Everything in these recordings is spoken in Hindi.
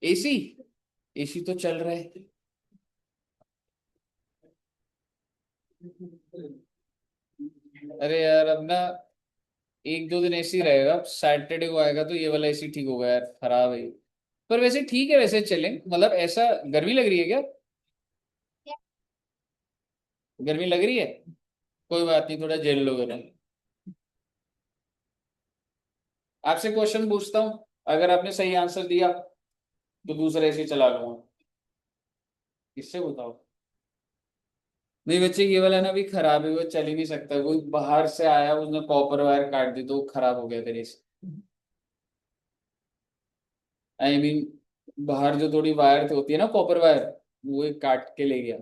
एसी, एसी तो चल रहा है। अरे यार अब ना एक दो दिन एसी रहेगा, सैटरडे को आएगा तो ये वाला एसी ठीक होगा यार, खराब है। पर वैसे ठीक है, वैसे चलें, मतलब ऐसा। गर्मी लग रही है क्या? गर्मी लग रही है? कोई बात नहीं, थोड़ा झेल लो गर्मी। आपसे क्वेश्चन पूछता हूँ, अगर आपने सही आंसर दिया तो दूसरा एसी चला लूंगा। किससे बताओ? नहीं बच्चे, ये वाला ना भी खराब है, वो चल ही नहीं सकता। कोई बाहर से आया, उसने कॉपर वायर काट दी तो वो खराब हो गया तेरे से। आई मीन, बाहर जो थोड़ी वायर होती है ना, कॉपर वायर, वो एक काट के ले गया।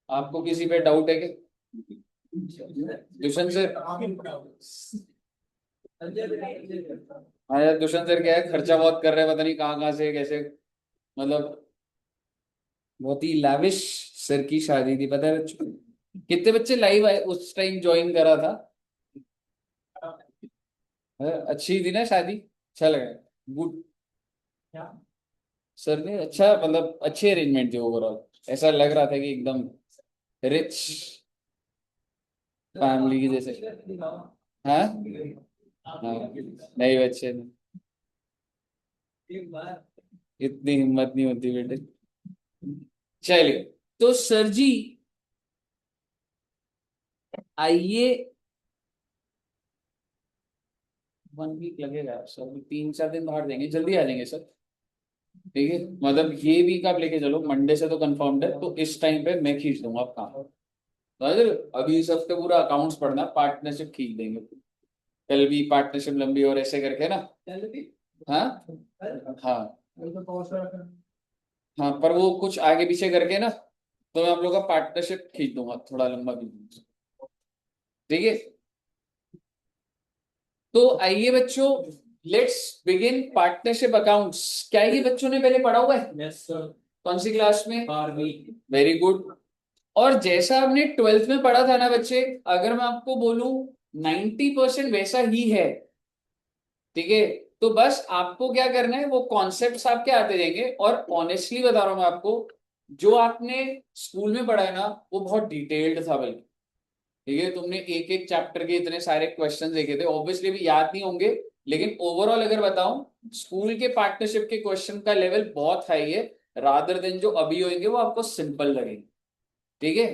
आपको किसी पे डाउट है क्या? दुष्यंत सर। हाँ यार, दुष्यंत सर क्या है, खर्चा बहुत कर रहे हैं, पता नहीं कहाँ कहाँ से कैसे। मतलब बहुत ही लाविश सर की शादी थी, पता है बच्चों? कितने बच्चे लाइव आए उस टाइम, ज्वाइन करा था? अच्छी थी ना शादी? अच्छा लगा? गुड। सर ने अच्छा, मतलब अच्छी अरेंजमेंट थी ओवरऑल। ऐसा लग रहा था कि एकदम रिच फैमिली की जैसे। हाँ हाँ। नहीं बच्चे ने, इतनी हिम्मत नहीं होती बेटे। चलिए, तो सर जी आइए। 1 वीक लगेगा सर, 3 4 दिन बाहर देंगे, जल्दी आ जाएंगे सर। ठीक है, मतलब ये वीक आप लेके चलो, मंडे से तो कंफर्म्ड है, तो इस टाइम पे मैं खींच दूंगा आप काम। राजर, अभी इस हफ्ते पूरा अकाउंट्स पढ़ना, पार्टनरशिप खींच देंगे। कल भी पार्टनरशिप लंबी और ऐसे करके ना। हाँ हाँ हाँ, पर वो कुछ आगे पीछे करके ना, तो मैं आप लोग का पार्टनरशिप खींच दूंगा, थोड़ा लंबा खींच दूंगा। ठीक है, तो आइए बच्चों, लेट्स बिगिन पार्टनरशिप अकाउंट्स। क्या ये बच्चों ने पहले पढ़ा हुआ है? Yes sir. कौन सी क्लास में? 12वीं। Very good. और जैसा आपने 12th में पढ़ा था ना बच्चे, अगर मैं आपको बोलूं 90% वैसा ही है। ठीक है, तो बस आपको क्या करना है, वो कॉन्सेप्ट्स आपके आते जाएंगे। और ऑनेस्टली बता रहा हूं मैं आपको, जो आपने स्कूल में पढ़ा है ना, वो बहुत डिटेल्ड था बल्कि। ठीक है, तुमने एक एक चैप्टर के इतने सारे क्वेश्चन देखे थे, ऑब्वियसली भी याद नहीं होंगे, लेकिन ओवरऑल अगर बताऊं, स्कूल के पार्टनरशिप के क्वेश्चन का लेवल बहुत हाई है। रादर देन जो अभी होंगे वो आपको सिंपल लगेंगे। ठीक है,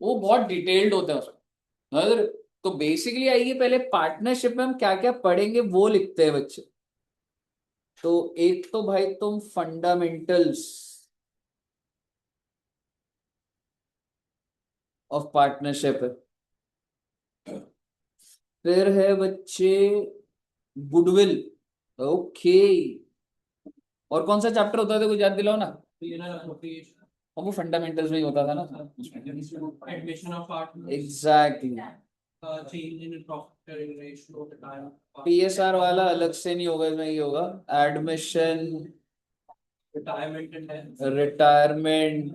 वो बहुत डिटेल्ड होता है उसमें। अगर तो बेसिकली आइए, पहले पार्टनरशिप में हम क्या क्या पढ़ेंगे वो लिखते हैं बच्चे। तो एक तो भाई तुम फंडामेंटल्स ऑफ पार्टनरशिप, फिर है बच्चे गुडविल। ओके, और कौन सा चैप्टर होता था कुछ याद दिलाओ ना। और वो फंडामेंटल्स में ही होता था ना। Admission of partners, exactly. Change in profit sharing ratio, PSR वाला अलग से नहीं होगा, इसमें ये होगा admission, retirement and retirement,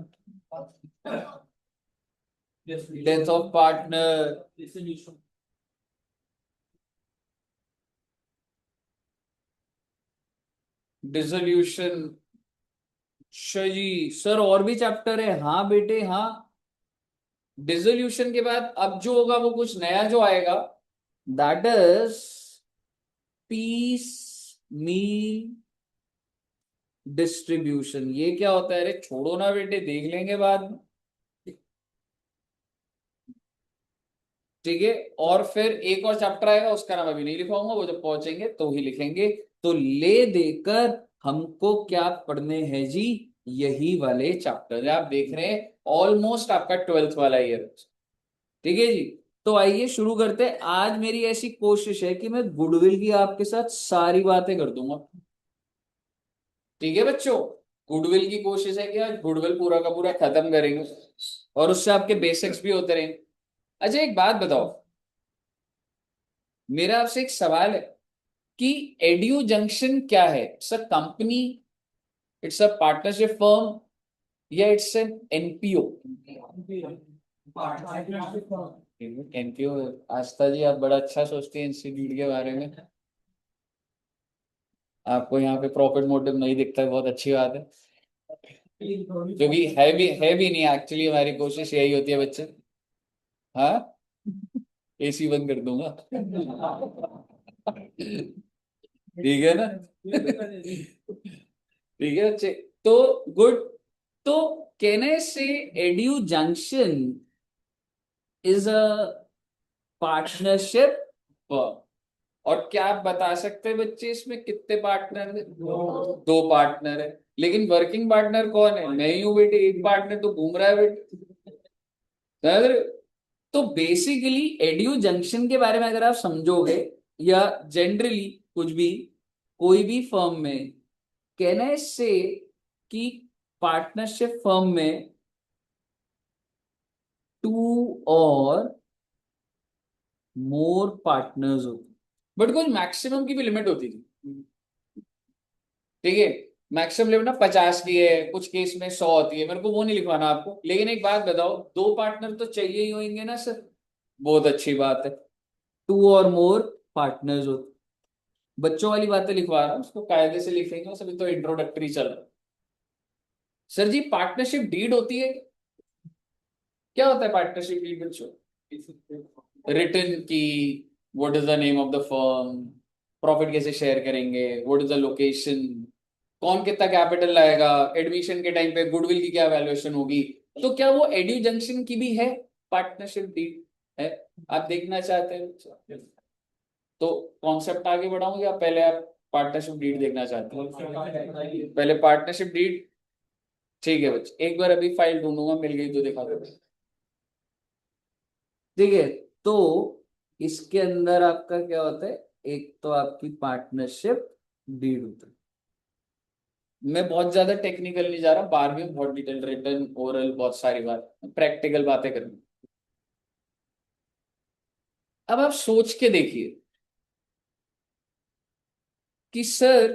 death of partner, dissolution. Dissolution. अच्छा जी सर, और भी चैप्टर है? हाँ बेटे हाँ। डिसोल्यूशन के बाद अब जो होगा वो कुछ नया जो आएगा, that is piecemeal distribution. ये क्या होता है? अरे छोड़ो ना बेटे, देख लेंगे बाद में। ठीक है, और फिर एक और चैप्टर आएगा, उसका नाम अभी नहीं लिखाऊंगा, वो जब पहुंचेंगे तो ही लिखेंगे। तो ले देकर हमको क्या पढ़ने हैं जी? यही वाले चैप्टर आप देख रहे हैं, ऑलमोस्ट आपका 12th वाला ईयर। ठीक है जी, तो आइए शुरू करते हैं। आज मेरी ऐसी कोशिश है कि मैं गुडविल की आपके साथ सारी बातें कर दूंगा। ठीक है बच्चों, गुडविल की कोशिश है कि आज गुडविल पूरा का पूरा खत्म करेंगे, और उससे आपके बेसिक्स भी होते रहेंगे। अच्छा एक बात बताओ, मेरा आपसे एक सवाल है कि एड्यू जंक्शन क्या है? It's a company, it's a partnership firm, या it's an NPO? Thank you Aastha ji, आप बड़ा अच्छा सोचते हैं इंस्टीट्यूट के बारे में। आपको यहाँ पे प्रॉफिट मोटिव नहीं दिखता है, बहुत अच्छी बात है। क्योंकि है भी नहीं एक्चुअली, हमारी कोशिश यही होती है बच्चे। हाँ, एसी बंद कर दूंगा। ठीक है ना। ठीक है बच्चे। तो गुड। तो कहने से edu junction is a partnership. और क्या आप बता सकते हैं बच्चे इसमें कितने पार्टनर है? दो पार्टनर है। लेकिन वर्किंग पार्टनर कौन है? मैं ही हूँ बेटे, एक पार्टनर तो घूम रहा है बेटे। समझ रहे हो? तो बेसिकली एड्यू जंक्शन के बारे में अगर आप समझोगे, या जनरली कुछ भी, कोई भी फर्म में कहने से कि पार्टनरशिप फर्म में टू और मोर पार्टनर्स होते, बट कुछ मैक्सिमम की भी लिमिट होती थी। ठीक है, मैक्सिमम लिमिट ना 50 की है, कुछ केस में 100 होती है, मेरे को वो नहीं लिखवाना आपको। लेकिन एक बात बताओ, दो पार्टनर तो चाहिए ही होंगे ना सर? बहुत अच्छी बात है, टू और मोर पार्टनर्स होते। बच्चों वाली बातें लिखवा रहा हूँ, उसको कायदे से लिखेंगे, सभी तो इंट्रोडक्टरी चल रहा है। सर जी पार्टनरशिप डीड होती है, क्या होता है पार्टनरशिप डीड बच्चों? रिटर्न की, what is the name of the firm, profit कैसे शेयर करेंगे, व्हाट इज द लोकेशन, कौन कितना कैपिटल लाएगा, एडमिशन के टाइम पे गुडविल की क्या वैल्यूएशन होगी। तो क्या वो एड्यू जंक्शन की भी है पार्टनरशिप डीड? है? आप देखना चाहते हैं तो कॉन्सेप्ट आगे बढ़ाऊं, या पहले आप पार्टनरशिप डीड देखना चाहते हैं? पहले पार्टनरशिप डीड। ठीक है बच्चे, एक बार अभी फाइल ढूंढूंगा, मिल गई तो दिखा दो। ठीक है। तो इसके अंदर आपका क्या होता है? एक तो आपकी पार्टनरशिप डीड होता है। मैं बहुत ज्यादा टेक्निकल नहीं जा रहा, 12वीं में बहुत डिटेल, रिटर्न ओरल बहुत सारी बात, प्रैक्टिकल बातें करनी। अब आप सोच के देखिए कि सर,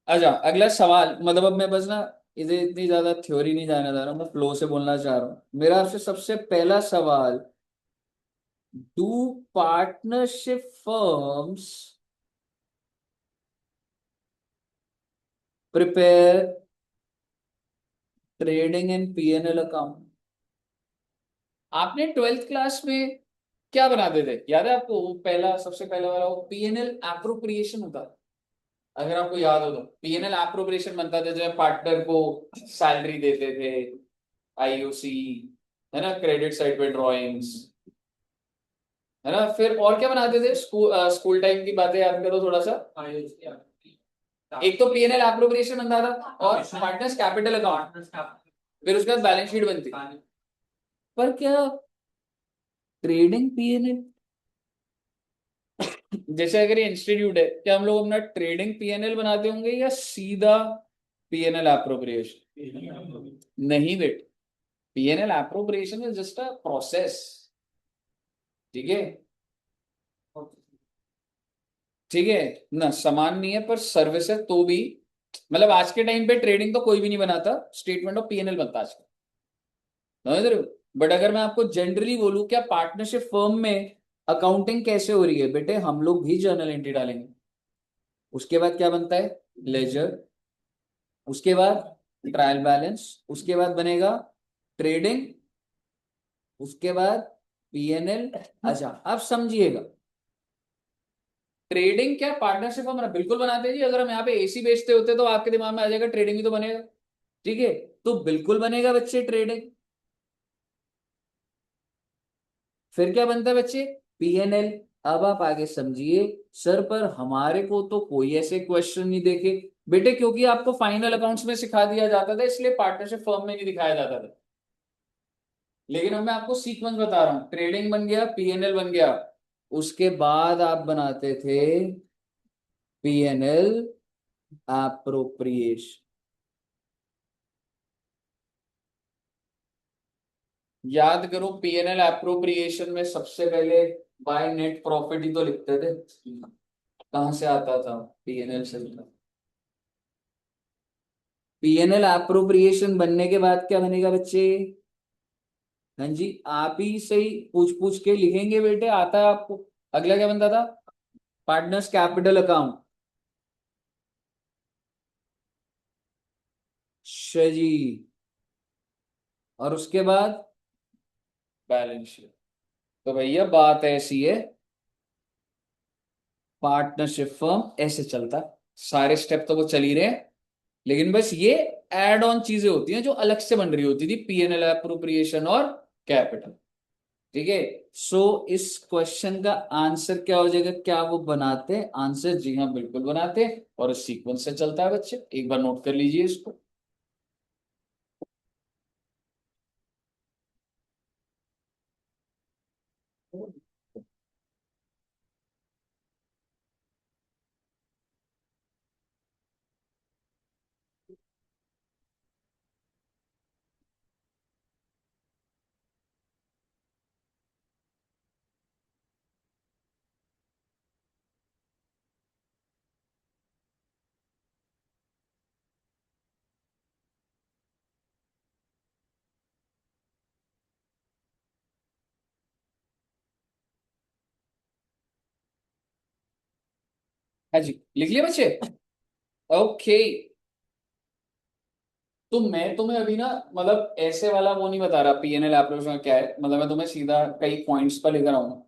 अच्छा अगला सवाल, मतलब अब मैं बस ना इधर इतनी ज्यादा थ्योरी नहीं जाना चाह रहा हूँ, मैं फ्लो से बोलना चाह रहा हूँ। मेरा आपसे सबसे पहला सवाल, do partnership firms prepare trading and PNL account? आपने 12th क्लास में क्या बनाते थे, याद है आपको? वो पहला, सबसे पहला वाला वो पीएनएल एप्रोप्रिएशन होता था। अगर आपको याद हो तो पीएनएल एप्रोप्रिएशन बनता था जब पार्टनर को सैलरी देते थे, आईओसी, है ना, क्रेडिट साइड पे ड्रॉइंग्स, है ना। फिर और क्या बनाते थे? स्कूल टाइम की बातें याद करो थोड़ा सा। एक तो पीएनएल एप्रोप्रिएशन बनता था, और पार्टनर्स कैपिटल अकाउंट, फिर उसके बाद बैलेंस शीट बनती। पर क्या ट्रेडिंग पीएनएल, जैसे अगर ये इंस्टीट्यूट है, क्या हम लोग अपना ट्रेडिंग पीएनएल बनाते होंगे या सीधा पीएनएल एप्रोप्रिएशन? नहीं बेटे, PNL appropriation is just a process. ठीक है, ठीक है ना, समान नहीं है पर सर्विस है तो भी। मतलब आज के टाइम पे ट्रेडिंग तो कोई भी नहीं बनाता, स्टेटमेंट ऑफ पीएनएल बनता है आजकल, समझ रहे हो? बट अगर मैं आपको जनरली बोलूं, क्या पार्टनरशिप फर्म में अकाउंटिंग कैसे हो रही है बेटे? हम लोग भी जर्नल एंट्री डालेंगे, उसके बाद क्या बनता है? लेजर, उसके बाद ट्रायल बैलेंस, उसके बाद बनेगा ट्रेडिंग, उसके बाद पीएनएल। अच्छा अब समझिएगा, ट्रेडिंग क्या पार्टनरशिप हम बिल्कुल बनाते हैं जी। अगर हम यहाँ पे एसी बेचते होते तो आपके दिमाग में आ जाएगा ट्रेडिंग भी तो बनेगा। ठीक है, तो बिल्कुल बनेगा बच्चे ट्रेडिंग। फिर क्या बनता है बच्चे? पीएनएल। अब आप आगे समझिए, सर पर हमारे को तो कोई ऐसे क्वेश्चन नहीं देखे बेटे, क्योंकि आपको फाइनल अकाउंट्स में सिखा दिया जाता था, इसलिए पार्टनरशिप फर्म में नहीं दिखाया जाता था। लेकिन अब मैं आपको सीक्वेंस बता रहा हूं, ट्रेडिंग बन गया, पीएनएल बन गया, उसके बाद आप बनाते थे पीएनएल एप्रोप्रिएशन। याद करो, पीएनएल एप्रोप्रिएशन में सबसे पहले बाय नेट प्रॉफिट ही तो लिखते थे। कहां से आता था? पीएनएल से। पीएनएल एप्रोप्रिएशन बनने के बाद क्या बनेगा बच्चे? हाँ जी, आप ही से ही पूछ पूछ के लिखेंगे बेटे, आता है आपको। अगला क्या बनता था? Partners capital account. अच्छा जी। और उसके बाद बैलेंस शीट। तो भैया बात ऐसी है, पार्टनरशिप फर्म ऐसे चलता है। सारे स्टेप तो वो चल ही रहे हैं, लेकिन बस ये एड ऑन चीजें होती हैं जो अलग से बन रही होती थी, पीएनएल अप्रोप्रिएशन और कैपिटल। ठीक है। सो इस क्वेश्चन का आंसर क्या हो जाएगा? क्या वो बनाते हैं आंसर? जी हाँ, बिल्कुल बनाते हैं, और इस सीक्वेंस से चलता है बच्चे, एक बार नोट कर लीजिए इसको। हाँ जी, लिख लिया बच्चे? ओके। तो मैं तुम्हें अभी ना, मतलब ऐसे वाला वो नहीं बता रहा पीएनएल एप्रोच क्या है, मतलब मैं तुम्हें सीधा कई पॉइंट्स पर लेकर आऊंगा।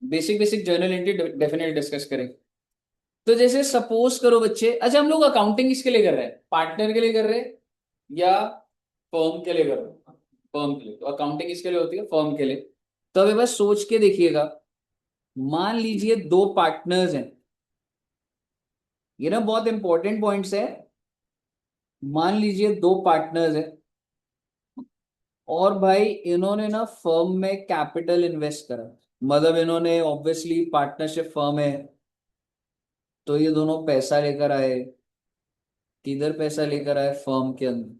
Basic basic journal entry definitely discuss करें। तो जैसे सपोज करो बच्चे, अच्छा हम लोग अकाउंटिंग किसके लिए कर रहे हैं? पार्टनर के लिए कर रहे हैं या फर्म के लिए कर रहे हैं? फर्म के लिए। तो अकाउंटिंग किसके लिए होती है? फर्म के लिए। तो अभी बस सोच के देखिएगा, मान लीजिए दो पार्टनर्स हैं। ये ना बहुत इंपॉर्टेंट पॉइंट्स है। मान लीजिए दो पार्टनर्स हैं, और भाई इन्होंने ना फर्म में कैपिटल इन्वेस्ट करा। मतलब इन्होंने ऑब्वियसली पार्टनरशिप फर्म है, तो ये दोनों पैसा लेकर आए। किधर पैसा लेकर आए? फर्म के अंदर।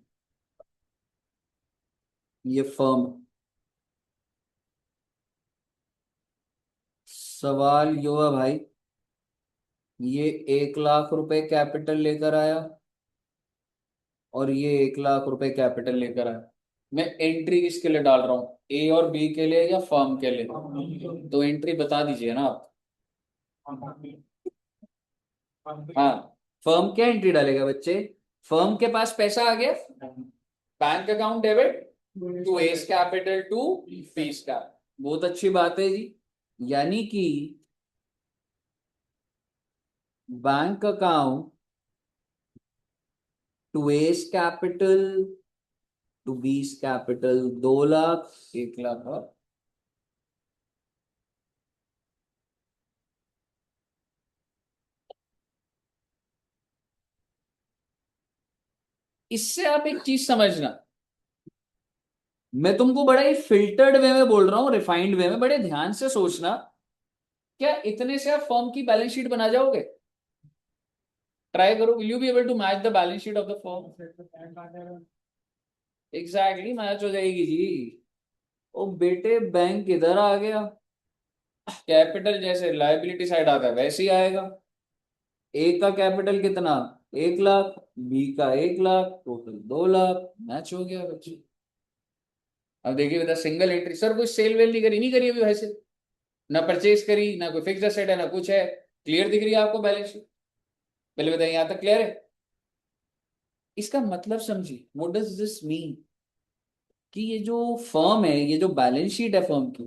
ये फर्म। सवाल यो है भाई, ये 1 लाख रुपए कैपिटल लेकर आया, और ये 1 लाख रुपए कैपिटल लेकर आया। मैं एंट्री किसके लिए डाल रहा हूँ? ए और बी के लिए या फर्म के लिए? तो एंट्री बता दीजिए ना आप। हाँ, फर्म क्या एंट्री डालेगा बच्चे? फर्म के पास पैसा आ गया, bank account debit to A's capital to fees का। बहुत अच्छी बात है जी। यानी कि bank account to A's capital to B's capital, 2 lakh, 1 lakh. और इससे आप एक चीज समझना, मैं तुमको बड़ा ही फिल्टर्ड वे में बोल रहा हूँ, रिफाइंड वे में, बड़े ध्यान से सोचना। क्या इतने से आप फर्म की बैलेंस शीट बना जाओगे? ट्राई करो, will you be able to match the balance sheet of the firm? Exactly match हो जाएगी जी। ओ बेटे, बैंक इधर आ गया, कैपिटल जैसे लायबिलिटी साइड आता है वैसे ही आएगा। ए का कैपिटल कितना? 1 लाख। बी का 1 लाख, टोटल 2 लाख। मैच हो गया बच्चे। अब देखिए बेटा, सिंगल एंट्री सर, कोई सेल वेल नहीं करी, नहीं करी अभी वैसे, ना परचेज करी, ना कोई फिक्स एसेट है, ना कुछ है। क्लियर दिख रही है आपको बैलेंस शीट? पहले बताइए, यहां तक क्लियर है? इसका मतलब समझिए, व्हाट डज दिस मीन, कि ये जो फर्म है, ये जो बैलेंस शीट है फर्म की,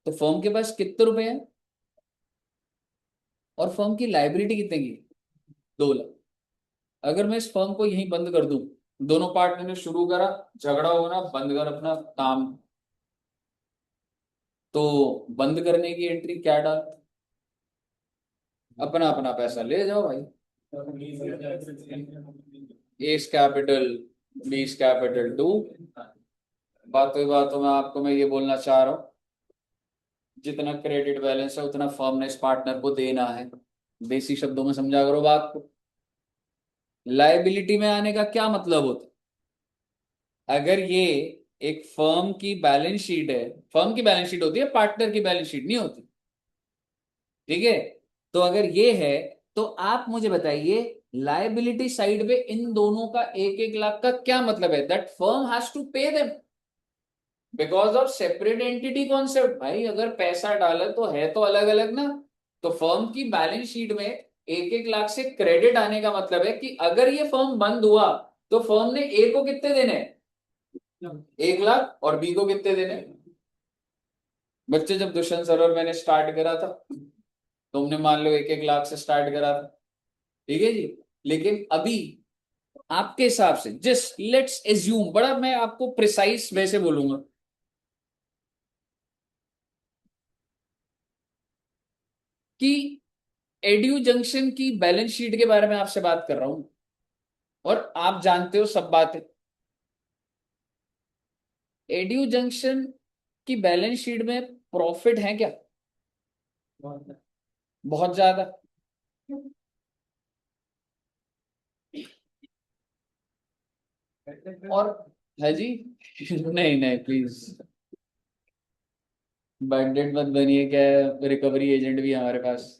तो फर्म के पास कितने रुपए हैं, और फर्म की लाइबिलिटी कितने की? 2 लाख। अगर मैं इस फर्म को यहीं बंद कर दूं, दोनों पार्टनर ने शुरू करा, झगड़ा होना, बंद कर अपना काम, तो बंद करने की एंट्री क्या डाल? अपना अपना पैसा ले जाओ भाई। A's capital, B's capital to. बातों बातों में आपको मैं ये बोलना चाह रहा हूँ, जितना क्रेडिट बैलेंस है उतना फर्म ने इस पार्टनर को देना है। देसी शब्दों में समझा करो बात को। लायबिलिटी में आने का क्या मतलब होता है? अगर ये एक फर्म की बैलेंस शीट है, फर्म की बैलेंस शीट होती है, पार्टनर की बैलेंस शीट नहीं होती। ठीक है। तो अगर ये है, तो आप मुझे बताइए, लायबिलिटी साइड पे इन दोनों का 1-1 लाख का क्या मतलब है? That firm has to pay them. Because of separate entity concept. भाई अगर पैसा डाला तो अलग अलग ना। तो फर्म की बैलेंस शीट में 1-1 लाख से क्रेडिट आने का मतलब है कि अगर ये फर्म बंद हुआ तो फर्म ने ए को कितने देने हैं, 1 लाख, और बी को कितने देने हैं। बच्चे जब दुष्यंत सर और मैंने स्टार्ट करा था, तुमने मान लो 1-1 लाख से स्टार्ट करा था, ठीक है जी। लेकिन अभी आपके हिसाब से, जस्ट लेट्स एज्यूम, बड़ा मैं आपको प्रिसाइज वैसे बोलूंगा कि एड्यू जंक्शन की बैलेंस शीट के बारे में आपसे बात कर रहा हूं, और आप जानते हो सब बातें। एड्यू जंक्शन की बैलेंस शीट में प्रॉफिट है क्या? बहुत ज्यादा। और है जी। नहीं नहीं प्लीज, बाइंडेड मत बनिए, क्या रिकवरी एजेंट भी है हमारे पास,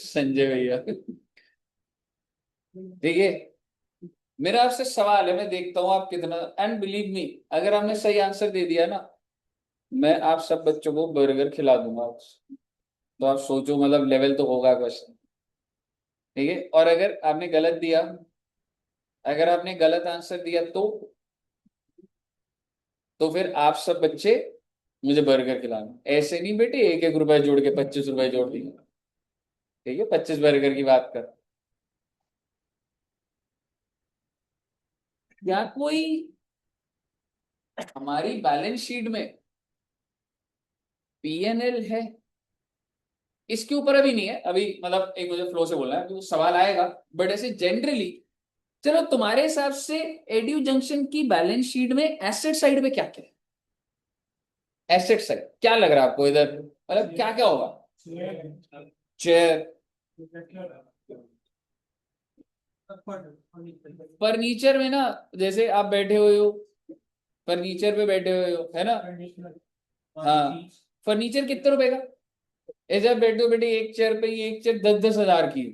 संजय भैया। ठीक है, मेरा आपसे सवाल है, मैं देखता हूं आप कितना, एंड बिलीव मी, अगर आपने सही आंसर दे दिया ना, मैं आप सब बच्चों को बर्गर खिला दूंगा आज। तो आप सोचो, मतलब लेवल तो होगा क्वेश्चन। ठीक है, और अगर आपने गलत दिया, अगर आपने गलत आंसर दिया तो फिर आप सब बच्चे मुझे बर्गर खिलाना। ऐसे नहीं बेटे 1-1 रुपए जोड़ के 25 रुपए जोड़ दिए। ठीक है, 25 बर्गर की बात कर। क्या कोई हमारी बैलेंस शीट में पीएनएल है? इसके ऊपर अभी नहीं है, अभी मतलब एक मुझे फ्लो से बोलना है, तो सवाल आएगा। बट ऐसे जनरली, चलो तुम्हारे हिसाब से एड्यू जंक्शन की बैलेंस शीट में एसेट साइड पे क्या क्या है? एसेट साइड क्या लग रहा है आपको इधर, मतलब क्या क्या होगा? चेयर, फर्नीचर में ना, जैसे आप बैठे हुए हो, फर्नीचर पे बैठे हुए हो, है ना? हाँ, फर्नीचर कितने रुपए का? ऐसे आप बैठे हो बेटे, एक चेयर पे ही, एक चेयर 10-10 हजार की।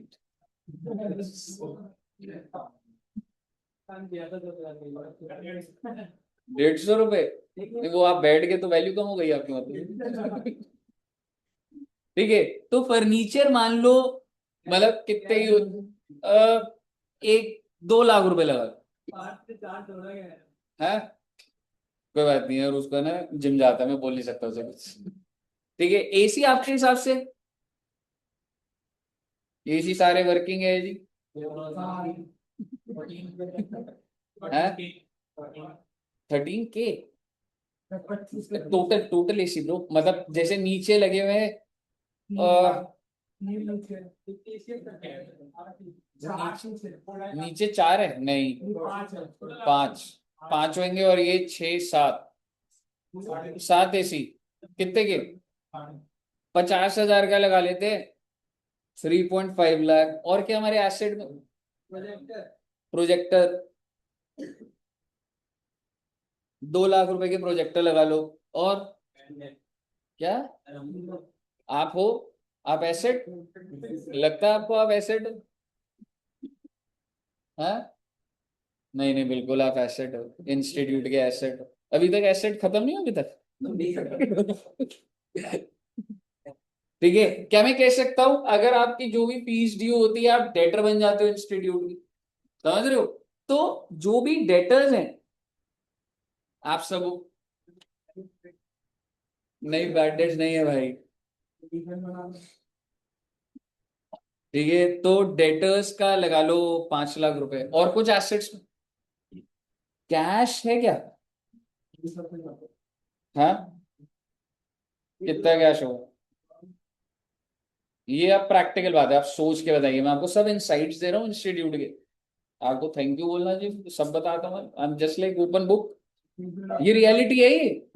150 रुपए? नहीं, वो आप बैठ के तो वैल्यू कम हो गई आपकी, मतलब। ठीक है, तो फर्नीचर मान लो, मतलब कितने की अ, 1-2 लाख रुपए लगा है। कोई बात नहीं है, और उसका ना जिम जाता है, मैं बोल नहीं सकता उसे कुछ। ठीक है, एसी आपके हिसाब से, एसी सारे वर्किंग है जी? है 13K? Total total AC bro, मतलब जैसे नीचे लगे हुए हैं नीचे 4 है, नहीं 5, 5 होंगे, और ये 6-7, 7 एसी कितने के? 50,000 का लगा लेते हैं, 3.5 लाख। और क्या हमारे एसेट में? प्रोजेक्टर, 2 लाख रुपए के प्रोजेक्टर लगा लो। और क्या आप हो, आप एसेट, लगता है आपको आप एसेट है? नहीं नहीं, बिल्कुल आप एसेट हो, इंस्टीट्यूट के एसेट हो। अभी तक एसेट खत्म नहीं हो अभी तक। ठीक है, क्या मैं कह सकता हूं, अगर आपकी जो भी फीस ड्यू होती है, आप डेटर बन जाते हो इंस्टीट्यूट की, समझ रहे हो? तो जो भी डेटर्स हैं आप सब, नहीं बैड डेट्स नहीं है भाई। ठीक है, तो डेटर्स का लगा लो 5 लाख रुपए, और कुछ एसेट्स में कैश है क्या? हाँ, कितना कैश होगा? ये आप प्रैक्टिकल बात है, आप सोच के बताइए, मैं आपको सब इनसाइट्स दे रहा हूँ इंस्टीट्यूट के। आपको थैंक यू बोलना जी, सब बताता हूँ, I am just like open book. ये रियलिटी है ये,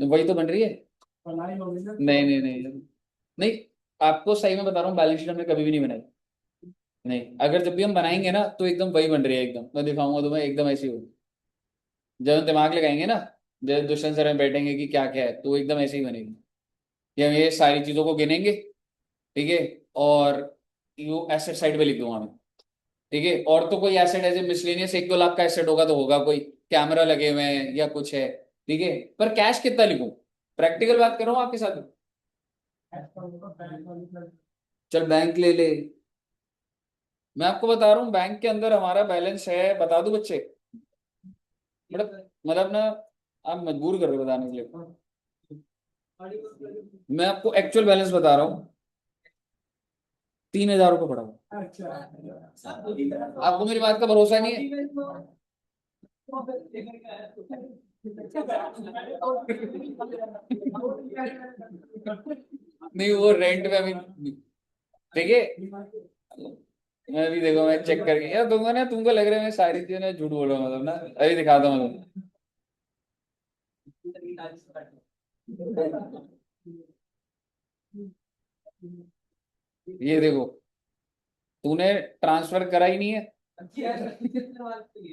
वही तो बन रही है। नहीं नहीं नहीं नहीं, आपको सही में बता रहा हूँ, बैलेंस शीट हमने कभी भी नहीं बनाई। नहीं, अगर जब भी हम बनाएंगे ना, तो एकदम वही बन रही है, एकदम मैं दिखाऊंगा तुम्हें, एकदम ऐसी होगी। जब हम दिमाग लगाएंगे ना, जब दुष्यंत सर में बैठेंगे कि क्या क्या है, तो एकदम ऐसे ही बनेगी। ये हम ये सारी चीजों को गिनेंगे, ठीक है, और यू एसेट साइड पे लिख दूंगा मैं। ठीक है, और तो कोई एसेट ऐसे मिसलेनियस 1-2 लाख का एसेट होगा तो होगा कोई, कैमरा लगे हुए हैं या कुछ है, ठीक है, पर कैश कितना लिखूं? प्रैक्टिकल बात कर रहा हूँ आपके साथ। चल बैंक ले ले, मैं आपको बता रहा हूँ बैंक के अंदर हमारा बैलेंस है, बता दूं बच्चे? मतलब ना, आप मजबूर कर रहे हो बताने के लिए। मैं आपको एक्चुअल बैलेंस बता रहा हूँ, 3,000 रुपये पड़ा हुआ। आपको मेरी बात का भरोसा नहीं है? नहीं, वो रेंट पे अभी, ठीक है, मैं अभी देखो, मैं चेक करके यार दूंगा ना, तुमको लग रहा है मैं सारी चीजें ना झूठ बोल रहा हूँ, मतलब ना अभी दिखाता हूँ तुमको। ये देखो, तूने ट्रांसफर करा ही नहीं है।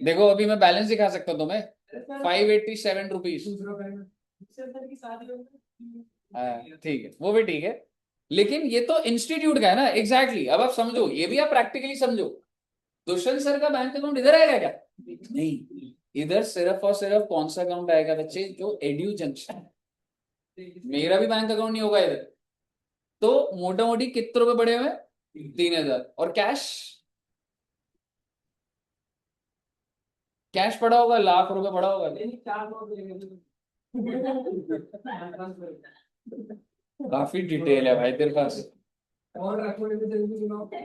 देखो अभी मैं बैलेंस दिखा सकता हूँ तुम्हें, 587 रुपीज। ठीक है, वो भी ठीक है, लेकिन ये तो इंस्टीट्यूट का है ना। एग्जैक्टली अब आप समझो, ये भी आप प्रैक्टिकली समझो। दुष्यंत सर का बैंक अकाउंट इधर आएगा क्या? नहीं, इधर सिर्फ और सिर्फ कौन सा अकाउंट आएगा बच्चे? जो एड्यू जंक्शन। मेरा भी बैंक अकाउंट नहीं होगा इधर। तो मोटा मोटी कितने रुपए पड़े हुए? 3,000। और कैश, कैश पड़ा होगा, लाख रुपए पड़ा होगा। काफी डिटेल है भाई तेरे पास।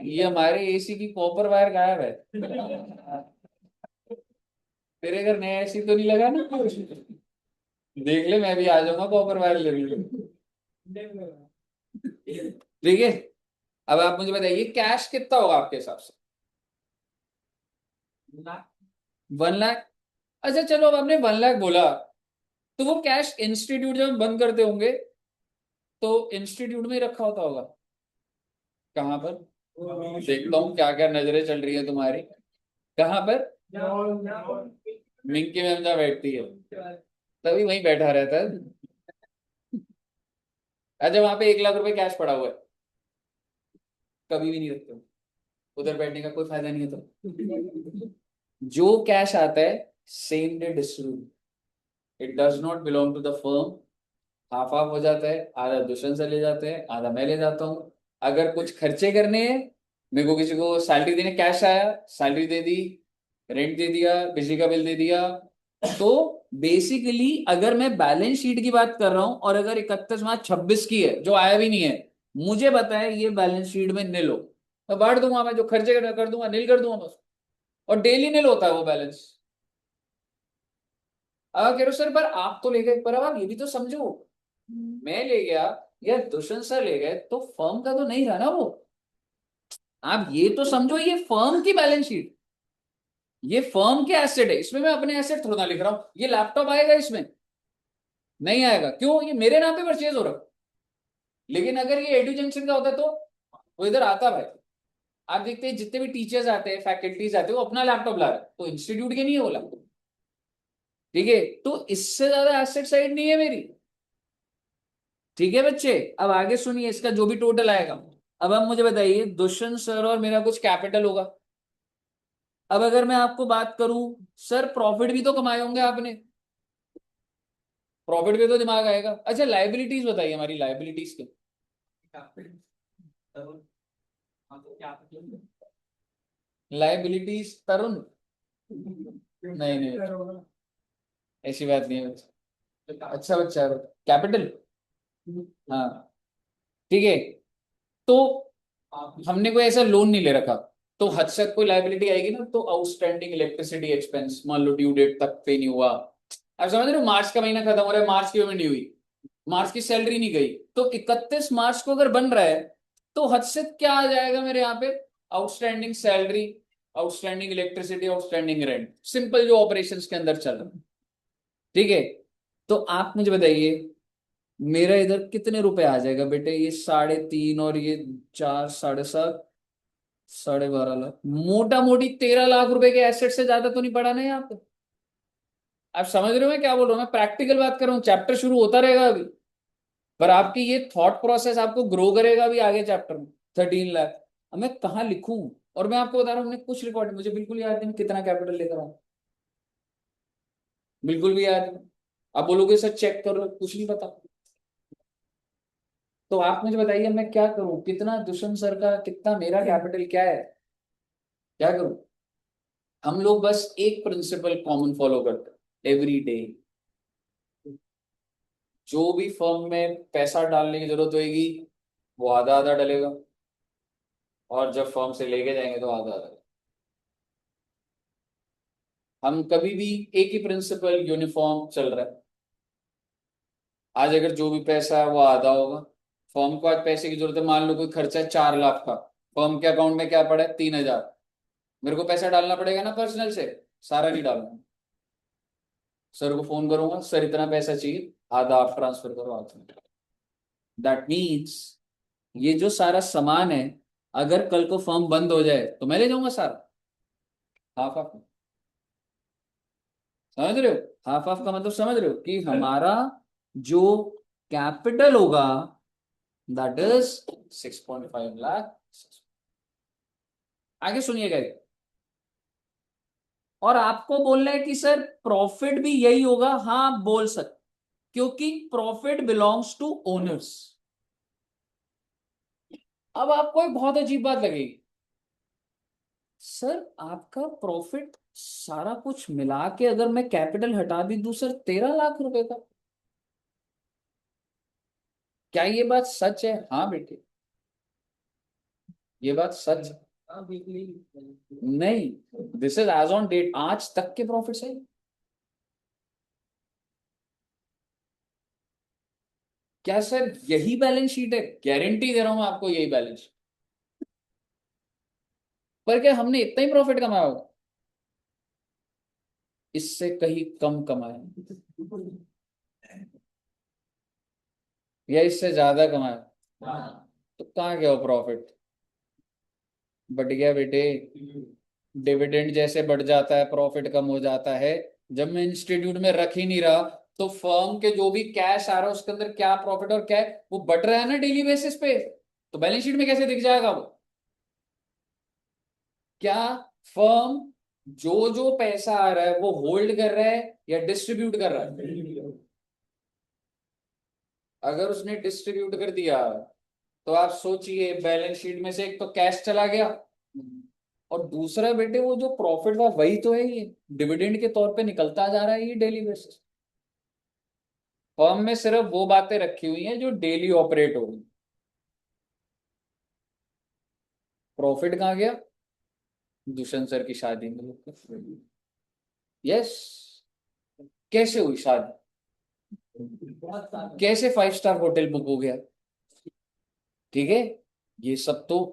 ये हमारे एसी की कॉपर वायर गायब है। तेरे घर नया एसी तो नहीं लगा ना? देख ले, मैं भी आ जाऊंगा कॉपर वायर लेने। ठीक है, अब आप मुझे बताइए कैश कितना होगा आपके हिसाब से? 1 लाख। अच्छा चलो, अब आपने 1 लाख बोला, तो वो कैश इंस्टीट्यूट जब बंद करते होंगे तो इंस्टीट्यूट में ही रखा होता होगा। कहाँ पर? देखता हूँ क्या क्या नजरें चल रही है तुम्हारी। कहाँ पर? मिंकी मैम जहाँ बैठती है तभी वहीं बैठा रहता है। अच्छा, वहां पे 1 लाख रुपए कैश पड़ा हुआ है, कभी भी नहीं रखते हो, उधर बैठने का कोई फायदा नहीं है। तो जो कैश आता है same day distribute, it does not belong to the firm. Half half हो जाता है, आधा दुष्यंत से ले जाते हैं, आधा मैं ले जाता हूँ। अगर कुछ खर्चे करने हैं, मेरे को किसी को सैलरी देने, कैश आया, सैलरी दे दी, रेंट दे दिया, बिजली का बिल दे दिया। तो बेसिकली अगर मैं बैलेंस शीट की बात कर रहा हूं और अगर 31 मार्च 26 की है जो आया भी नहीं है, मुझे बताए ये बैलेंस शीट में निल हो, मैं बांट दूंगा, मैं जो खर्चे कर दूंगा निल कर दूंगा बस। और डेली निल होता है वो बैलेंस। कह रहे सर पर आप तो ले गए, पर अब आप ये भी तो समझो, मैं ले गया या दुष्यंत सर ले गए तो फर्म का तो नहीं रहा ना वो। आप ये तो समझो, ये फर्म की बैलेंस शीट, ये फर्म के एसेट है, इसमें मैं अपने एसेट थोड़ा ना लिख रहा हूं। ये लैपटॉप आएगा इसमें? नहीं आएगा, क्यों? ये मेरे नाम पे परचेज हो रहा है। लेकिन अगर ये एडू जंक्शन का होता तो वो इधर आता भाई। आप देखते हैं जितने भी टीचर्स आते हैं, फैकल्टीज आते हैं, वो अपना लैपटॉप ला रहे हैं, तो इंस्टीट्यूट के नहीं है वो लैपटॉप। ठीक है, तो इससे ज्यादा एसेट साइड नहीं है मेरी। ठीक है बच्चे, अब आगे सुनिए इसका जो भी टोटल आएगा। अब आप मुझे बताइए, दुष्यंत सर और मेरा कुछ कैपिटल होगा। अब अगर मैं आपको बात करूं, सर प्रॉफिट भी तो कमाए होंगे आपने, प्रॉफिट पे तो दिमाग आएगा। अच्छा लाइबिलिटीज बताइए, हमारी लाइबिलिटीज के। लाइबिलिटीज तरुण? नहीं नहीं, ऐसी बात नहीं है बच्चा। अच्छा बच्चा है, कैपिटल। हाँ, ठीक है, तो हमने कोई ऐसा लोन नहीं ले रखा, तो हद तक कोई लाइबिलिटी आएगी ना, तो आउटस्टैंडिंग इलेक्ट्रिसिटी एक्सपेंस मान लो ड्यू डेट तक पे नहीं हुआ। अब समझ रहे हो, मार्च का महीना खत्म हो रहा है, मार्च की पेमेंट नहीं हुई, मार्च की सैलरी नहीं गई, तो 31 मार्च को अगर बन रहा है तो हद से क्या आ जाएगा मेरे यहाँ पे? Outstanding salary, outstanding electricity, outstanding rent, simple जो ऑपरेशंस के अंदर चल रहा है। ठीक है, तो आप मुझे बताइए मेरा इधर कितने रुपए आ जाएगा बेटे? ये 3.5 और ये 4, 7.5, 12.5 लाख, मोटा मोटी 13 लाख रुपए के एसेट से ज्यादा तो नहीं पड़ा ना यहाँ पे। आप समझ रहे हो मैं क्या बोल रहा हूँ? मैं प्रैक्टिकल बात कर रहा हूँ, चैप्टर शुरू होता रहेगा अभी, पर आपकी ये थॉट प्रोसेस आपको ग्रो करेगा अभी आगे चैप्टर में। 13 लाख, अब मैं कहाँ लिखूं? और मैं आपको बता रहा हूँ, हमने कुछ रिकॉर्ड, मुझे बिल्कुल याद नहीं मैं कितना कैपिटल लेकर आऊं। बिल्कुल भी याद नहीं। आप बोलोगे सर चेक करो, कुछ नहीं पता। तो आप मुझे बताइए मैं क्या करूं, कितना दुष्यंत सर का, कितना मेरा कैपिटल क्या है, क्या करूं। हम लोग बस एक प्रिंसिपल कॉमन फॉलो करते हैं एवरी डे। जो भी फर्म में पैसा डालने की जरूरत होगी वो आधा आधा डलेगा, और जब फर्म से लेके जाएंगे तो आधा आधा। हम कभी भी एक ही प्रिंसिपल यूनिफॉर्म चल रहा है। आज अगर जो भी पैसा है वो आधा होगा। फर्म को आज पैसे की जरूरत है, मान लो कोई खर्चा है 4 लाख का, फर्म के अकाउंट में क्या पड़ा है 3,000। मेरे को पैसा डालना पड़ेगा ना पर्सनल से, सारा नहीं डालना। सर को फोन करूंगा, सर इतना पैसा चाहिए, आधा आप ट्रांसफर करो आधा। दैट मीन्स ये जो सारा सामान है, अगर कल को फर्म बंद हो जाए तो मैं ले जाऊंगा सारा, हाफ हाफ। समझ रहे हो, हाफ हाफ का मतलब समझ रहे हो कि हमारा जो कैपिटल होगा दैट इज 6.5 लाख। आगे सुनिएगा। और आपको बोलना है कि सर प्रॉफिट भी यही होगा, हाँ आप बोल सकते, क्योंकि प्रॉफिट बिलोंग्स टू ओनर्स। अब आपको एक बहुत अजीब बात लगेगी, सर आपका प्रॉफिट सारा कुछ मिला के अगर मैं कैपिटल हटा भी दूं सर 13 लाख रुपए का, क्या ये बात सच है? हाँ बेटे, ये बात सच है। नहीं, this is as on date, आज तक के प्रॉफिट है। क्या सर यही बैलेंस शीट है? गारंटी दे रहा हूं मैं आपको, यही बैलेंस। पर क्या हमने इतना ही प्रॉफिट कमाया होगा? इससे कहीं कम कमाया, या इससे ज्यादा कमाया? तो कहाँ गया वो प्रॉफिट? बढ़ गया बेटे। डिविडेंड जैसे बढ़ जाता है प्रॉफिट कम हो जाता है। जब मैं इंस्टीट्यूट में रख ही नहीं रहा, तो फर्म के जो भी कैश आ रहा है उसके अंदर क्या प्रॉफिट और क्या है वो बढ़ रहा है ना डेली बेसिस पे। तो बैलेंस शीट में कैसे दिख जाएगा वो? क्या फर्म जो जो पैसा आ रहा है वो होल्ड कर रहा है या डिस्ट्रीब्यूट कर रहा है? अगर उसने डिस्ट्रीब्यूट कर दिया तो आप सोचिए बैलेंस शीट में से एक तो कैश चला गया, और दूसरा बेटे वो जो प्रॉफिट था वही तो है, ये डिविडेंड के तौर पे निकलता जा रहा है ये डेली बेसिस। फर्म में सिर्फ वो बातें रखी हुई हैं जो डेली ऑपरेट हो रही। प्रॉफिट कहाँ गया? दुष्यंत सर की शादी में। यस। कैसे हुई शादी? कैसे 5 स्टार होटल बुक हो गया? ठीक है, ये सब तो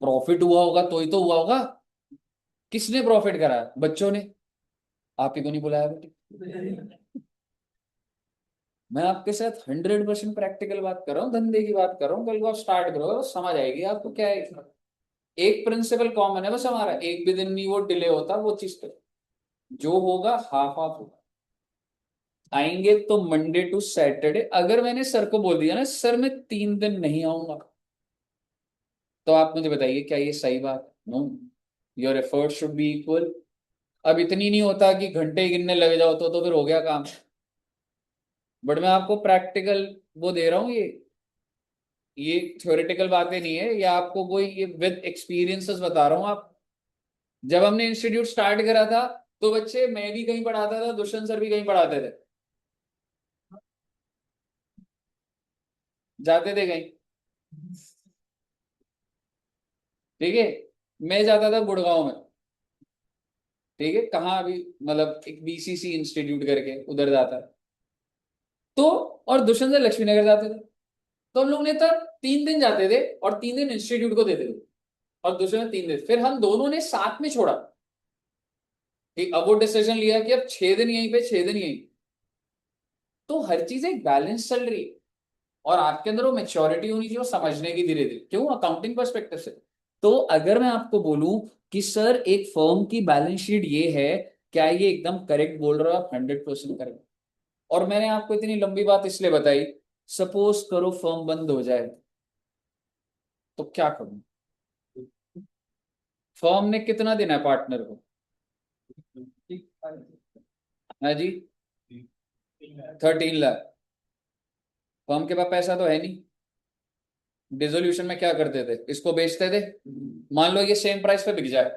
प्रॉफिट हुआ होगा तो ही तो हुआ होगा। किसने प्रॉफिट करा? बच्चों ने। आप ही को नहीं बुलाया बेटे। मैं आपके साथ 100% प्रैक्टिकल बात कर रहा हूँ, धंधे की बात कर रहा हूँ। कल को आप स्टार्ट करो समझ आएगी आपको क्या है इसमें। एक प्रिंसिपल कॉमन है बस हमारा, एक भी दिन नहीं वो डिले होता वो चीज पे। जो होगा हाफ हाफ होगा। आएंगे तो मंडे टू सैटरडे। अगर मैंने सर को बोल दिया ना सर मैं 3 दिन नहीं आऊंगा, तो आप मुझे बताइए क्या ये सही बात? No, your effort should be equal. अब इतनी नहीं होता कि घंटे गिनने लग जाओ तो फिर हो गया काम। बट मैं आपको प्रैक्टिकल वो दे रहा हूँ, ये थ्योरेटिकल बातें नहीं है, या आपको कोई ये विद एक्सपीरियंसेस बता रहा हूँ। आप जब हमने इंस्टीट्यूट स्टार्ट करा था तो बच्चे मैं भी कहीं पढ़ाता था, दुष्यंत सर भी कहीं पढ़ाते थे, जाते थे कहीं। ठीक है, मैं जाता था गुड़गांव में। ठीक है, कहाँ अभी, मतलब एक बीसीसी इंस्टीट्यूट करके उधर जाता है। तो और दुष्यंत सर लक्ष्मी नगर जाते थे। तो हम लोग ने तब 3 दिन जाते थे और 3 दिन इंस्टीट्यूट को देते थे, और दूसरे में 3 दिन। फिर हम दोनों ने साथ में छोड़ा। ठीक, अब वो डिसीजन लिया कि अब 6 दिन यहीं पे 6 दिन यहीं। तो हर चीज एक बैलेंस चल रही है, और आपके अंदर वो मेच्योरिटी होनी चाहिए वो समझने की धीरे धीरे, क्यों अकाउंटिंग पर्सपेक्टिव से। तो अगर मैं आपको बोलूं कि सर एक फर्म की बैलेंस शीट ये है, क्या ये एकदम करेक्ट बोल रहे हो आप? 100% करेक्ट। और मैंने आपको इतनी लंबी बात इसलिए बताई, सपोज करो फर्म बंद हो जाए तो क्या करूं? फर्म ने कितना देना है पार्टनर को? हाँ जी 13 लाख। फर्म के पास पैसा तो है नहीं, डिसोल्यूशन में क्या करते थे, इसको बेचते थे। मान लो ये सेम प्राइस पे बिक जाए,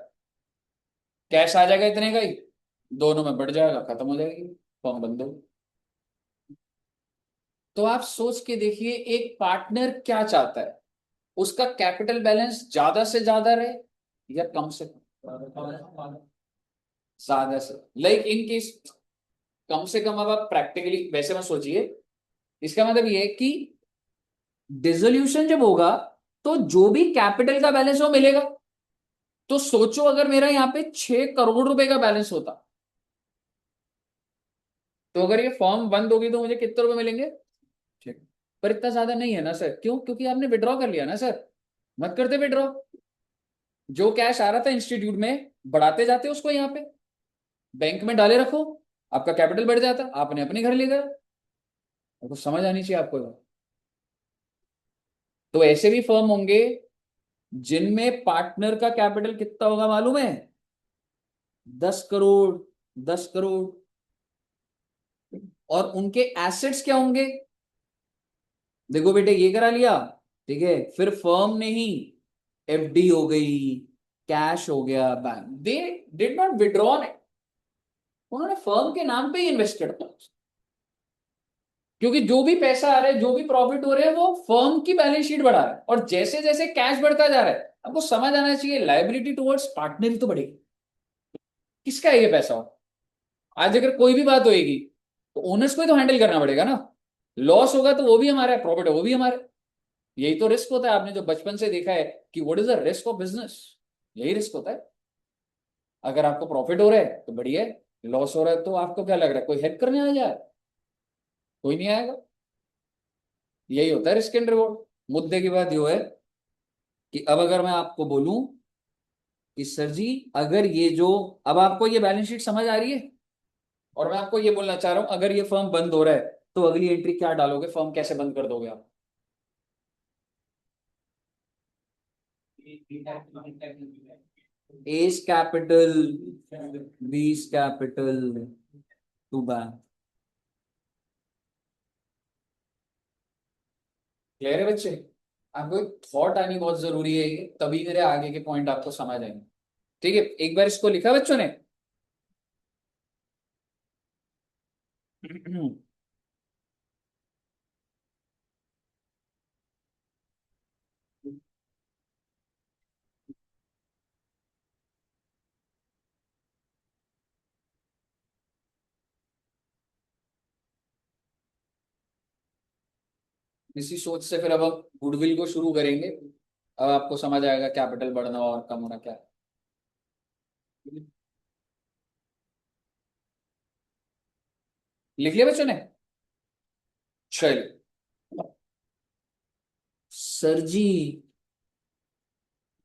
कैश आ जाएगा इतने का ही, दोनों में बढ़ जाएगा, खत्म हो जाएगी, फर्म बंद हो। तो आप सोच के देखिए एक पार्टनर क्या चाहता है, उसका कैपिटल बैलेंस ज्यादा से ज्यादा रहे या कम से कम, ज्यादा से, लाइक इन केस कम से कम। अब आप प्रैक्टिकली वैसे में सोचिए, इसका मतलब ये है कि डिसोल्यूशन जब होगा तो जो भी कैपिटल का बैलेंस वो मिलेगा। तो सोचो अगर मेरा यहां पे 6 करोड़ रुपए का बैलेंस होता, तो अगर ये फॉर्म बंद होगी तो मुझे कितने रुपए मिलेंगे, ठीक। पर इतना ज्यादा नहीं है ना सर, क्यों, क्योंकि आपने विड्रॉ कर लिया ना सर। मत करते विड्रॉ, जो कैश आ रहा था इंस्टीट्यूट में बढ़ाते जाते उसको यहाँ पे बैंक में डाले रखो, आपका कैपिटल बढ़ जाता, आपने अपने घर ले गए। आपको समझ आनी चाहिए आपको। तो ऐसे भी फर्म होंगे जिनमें पार्टनर का कैपिटल कितना होगा मालूम है, 10 करोड़, 10 करोड़। और उनके एसेट्स क्या होंगे, देखो बेटे ये करा लिया, ठीक है, फिर फर्म ने ही एफडी हो गई, कैश हो गया bank, they did not withdraw it, उन्होंने फर्म के नाम पे ही इन्वेस्ट करता। क्योंकि जो भी पैसा आ रहा है, जो भी प्रॉफिट हो रहा है, वो फर्म की बैलेंस शीट बढ़ा रहा है, और जैसे जैसे कैश बढ़ता जा रहा है, आपको समझ आना चाहिए लायबिलिटी टुवर्ड्स पार्टनर ही तो बढ़ेगी। किसका है ये पैसा, आज अगर कोई भी बात होएगी तो ओनर्स को ही तो हैंडल करना पड़ेगा ना। लॉस होगा तो वो भी हमारा है, प्रॉफिट है वो भी हमारा है। यही तो रिस्क होता है, आपने जो बचपन से देखा है कि what is the risk of business, यही रिस्क होता है। अगर आपको प्रॉफिट हो रहा है तो बढ़िया है, लॉस हो रहा है तो आपको क्या लग रहा है, कोई हेल्प करने आ जाए, कोई नहीं आएगा। यही होता है रिस्क एंड रिवॉर्ड। मुद्दे की बात यह है कि अब अगर मैं आपको बोलूं कि सर जी, अगर ये जो, अब आपको ये बैलेंस शीट समझ आ रही है, और मैं आपको ये बोलना चाह रहा हूं अगर ये फर्म बंद हो रहा है तो अगली एंट्री क्या डालोगे, फर्म कैसे बंद कर दोगे आप। A's capital, B's capital, to bank. Clear है बच्चे, आपको थॉट आनी बहुत जरूरी है ये, तभी मेरे आगे के पॉइंट आपको समझ आएंगे। ठीक है, एक बार इसको लिखा बच्चों ने। इसी सोच से फिर अब हम गुडविल को शुरू करेंगे। अब आपको समझ आएगा कैपिटल बढ़ना और कम होना क्या है। लिख लिया बच्चों ने, चलिए। सर जी,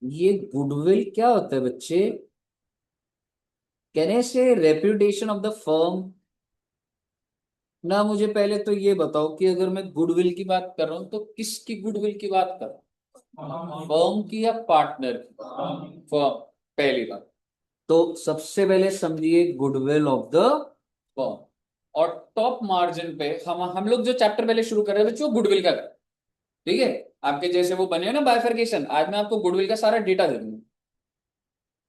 ये गुडविल क्या होता है बच्चे, कैन आई से रेप्यूटेशन ऑफ द फर्म। ना मुझे पहले तो ये बताओ कि अगर मैं गुडविल की बात कर रहा हूं तो किसकी गुडविल की बात कर रहा हूं, फर्म की या पार्टनर की, फर्म, पहली बात। तो सबसे पहले समझिए गुडविल ऑफ द फर्म, और टॉप मार्जिन पे हम लोग जो चैप्टर पहले शुरू कर रहे थे बच्चों, गुडविल का कर, ठीक है। आपके जैसे वो बने हो ना बाइफरकेशन, आज मैं आपको गुडविल का सारा डेटा दे दूंगा।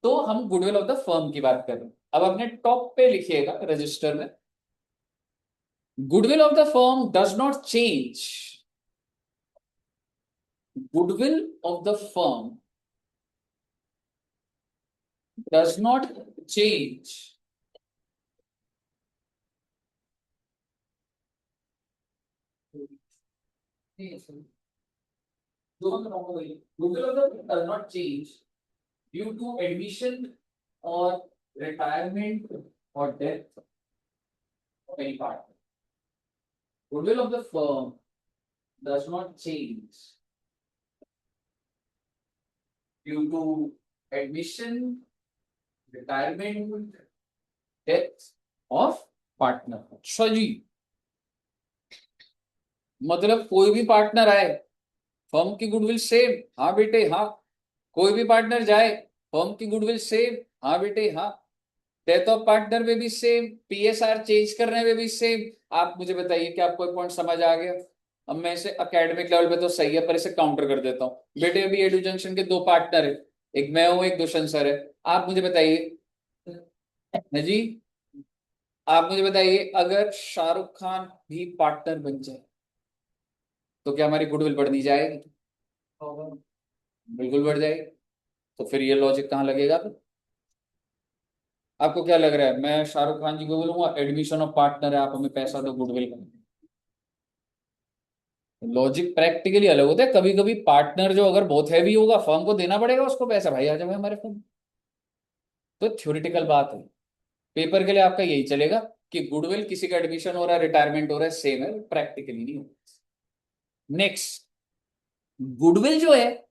तो हम गुडविल ऑफ द फर्म की बात कर रहे हैं। अब अपने टॉप पे लिखिएगा रजिस्टर में, goodwill of the firm does not change, goodwill of the firm does not change goodwill of the firm does not change due to admission or retirement or death of any partner. Goodwill of the firm does not change due to admission, retirement, death of partner। अच्छा जी, मतलब कोई भी पार्टनर आए, फर्म की गुडविल सेम, हाँ बेटे हाँ। कोई भी पार्टनर जाए, फर्म की गुडविल सेम, हाँ बेटे हाँ। डेथ ऑफ पार्टनर में भी सेम, पीएसआर चेंज करने में भी सेम। आप मुझे बताइए कि आपको पॉइंट समझ आ गया। अब मैं इसे एकेडमिक लेवल पे तो सही है, पर इसे काउंटर कर देता हूँ। बेटे अभी एडू जंक्शन के दो पार्टनर है, एक मैं हूँ एक दुष्यंत सर है। आप मुझे बताइए ना जी, आप मुझे बताइए अगर शाहरुख खान भी पार्टनर बन जाए तो क्या हमारी गुडविल बढ़नी जाएगी? बिल्कुल बढ़ जाएगी। तो फिर ये लॉजिक कहाँ लगेगा फिर? आपको क्या लग रहा है, मैं शाहरुख खान जी को बोलूंगा एडमिशन ऑफ पार्टनर है, आप हमें पैसा दो गुडविल का? लॉजिक प्रैक्टिकली अलग होता है। कभी कभी पार्टनर जो अगर बहुत हैवी होगा, फर्म को देना पड़ेगा उसको पैसा, भाई आ जाओ हमारे फर्म। तो थ्योरेटिकल बात है, पेपर के लिए आपका यही चलेगा कि गुडविल किसी का एडमिशन हो रहा है, रिटायरमेंट हो रहा है, सेम है, प्रैक्टिकली नहीं होगा। नेक्स्ट, गुडविल जो है,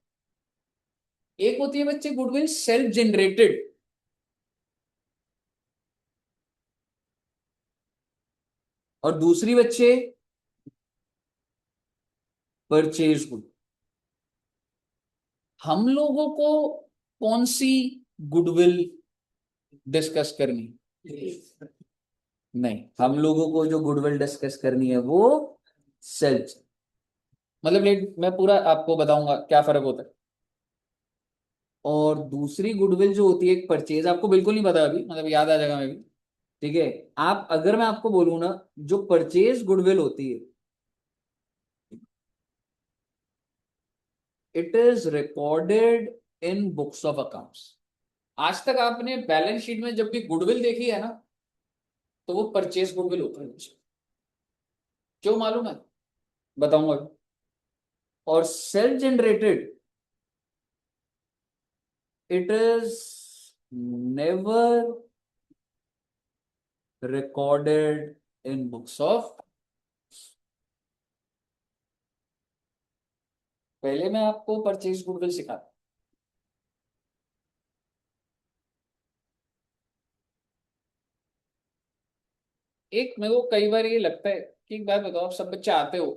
एक होती है बच्चे गुडविल सेल्फ जनरेटेड, और दूसरी बच्चे परचेज गुड। हम लोगों को कौन सी गुडविल डिस्कस करनी? नहीं, हम लोगों को जो गुडविल डिस्कस करनी है वो सेल्फ। मतलब लेट मैं पूरा आपको बताऊंगा क्या फर्क होता है। और दूसरी गुडविल जो होती है एक परचेज, आपको बिल्कुल नहीं पता अभी, मतलब याद आ जाएगा मैं भी। ठीक है, आप अगर मैं आपको बोलूं ना, जो परचेज गुडविल होती है, it is recorded in books of accounts. आज तक आपने बैलेंस शीट में जब भी गुडविल देखी है ना, तो वो परचेज गुडविल होता है। क्यों मालूम है? बताऊंगा। और self generated, it is never recorded in books of. पहले मैं आपको परचेज गुडविल सिखा। एक मेरे को कई बार ये लगता है कि एक बात बताओ, आप सब बच्चे आते हो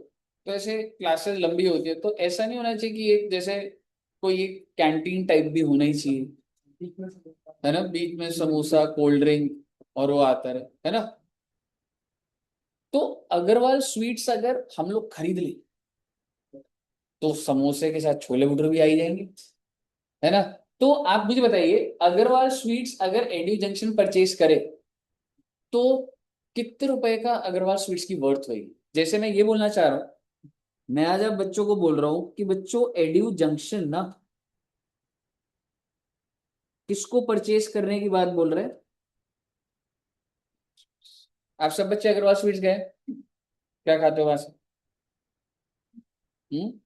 तो ऐसे क्लासेस लंबी होती है, तो ऐसा नहीं होना चाहिए कि एक जैसे कोई एक कैंटीन टाइप भी होना ही चाहिए, है ना? बीच में समोसा कोल्ड ड्रिंक और वो आता है ना? तो अग्रवाल स्वीट्स अगर हम लोग खरीद ले तो समोसे के साथ छोले भटूरे भी आ ही जाएंगे, है ना? तो आप मुझे बताइए, अग्रवाल स्वीट्स अगर एडी जंक्शन परचेज करे तो कितने रुपए का अग्रवाल स्वीट्स की वर्थ होगी? जैसे मैं ये बोलना चाह रहा हूँ, मैं आज आप बच्चों को बोल रहा हूं कि बच्चों एड्यू जंक्शन ना किसको परचेज करने की बात बोल रहे हैं? आप सब बच्चे अग्रवाल स्वीट्स गए, क्या खाते हो वहां से? हम्म?